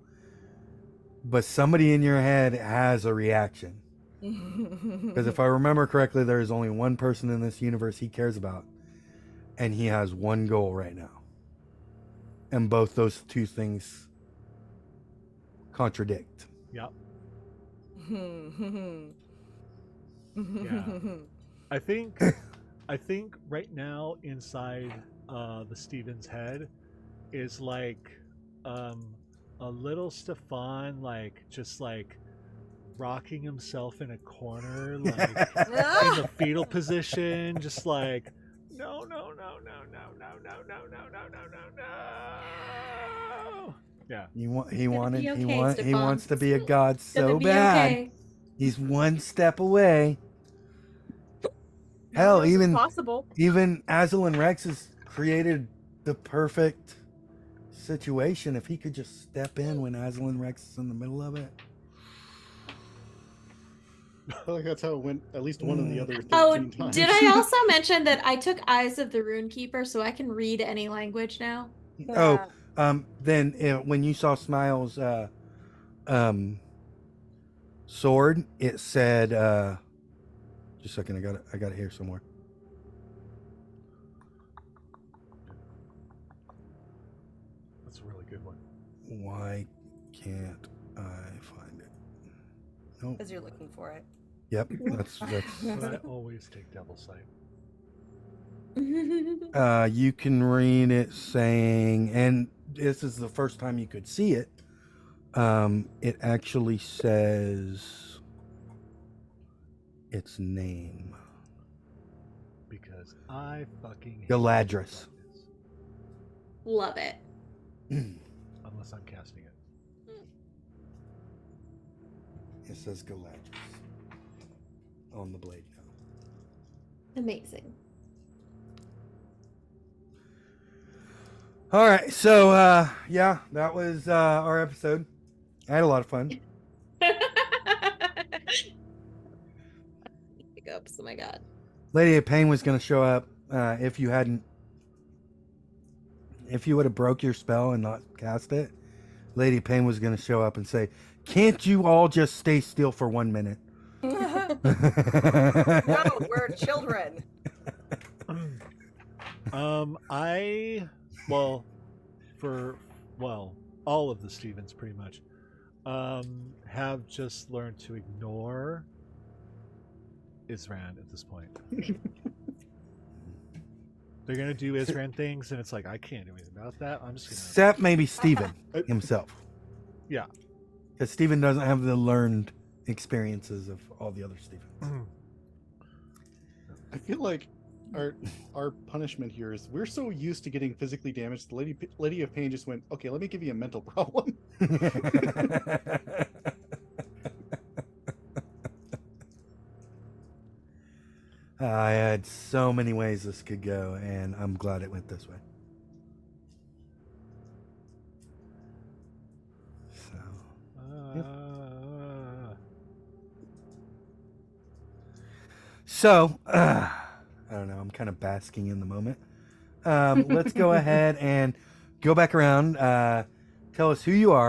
but somebody in your head has a reaction. Because if I remember correctly, there is only one person in this universe he cares about, and he has one goal right now. And both those two things contradict. Yep. Yeah. I think right now inside the Stevens head is like a little Stefan, like just like rocking himself in a corner, like in the fetal position, just like no. Yeah. He okay, wants to be a Stefan. god It's gonna so be bad. okay. He's one step away. Who Hell, knows, it's even possible. Azul and Rex has created the perfect situation. If he could just step in when Azul and Rex is in the middle of it. I feel like that's how it went at least one of the other 13 Oh, times. did I also mention that I took Eyes of the Runekeeper so I can read any language now? Oh, then when you saw Smile's sword, it said just a second, I got it here somewhere. That's a really good one. Why can't I find it? Nope. Because you're looking for it. Yep, that's But I always take double sight. you can read it saying, and this is the first time you could see it. It actually says its name. Because I fucking hate Galadrius. darkness, Love it. unless I'm casting it. It says Galadrius on the blade now. Amazing. All right, so yeah, that was our episode. I had a lot of fun. Hiccups, oh my god. Lady of Pain was going to show up if you would have broke your spell and not cast it. Lady of Pain was going to show up and say, "Can't you all just stay still for 1 minute?" No, we're children. All of the Stevens pretty much have just learned to ignore Isran at this point. They're gonna do Isran things, and it's like I can't do anything about that. I'm just gonna. Except maybe Steven himself. Yeah. Because Steven doesn't have the learned experiences of all the other Stevens. I feel like our punishment here is we're so used to getting physically damaged. The Lady of Pain just went, okay, let me give you a mental problem. I had so many ways this could go, and I'm glad it went this way. So, I don't know. I'm kind of basking in the moment. Let's go ahead and go back around. Tell us who you are.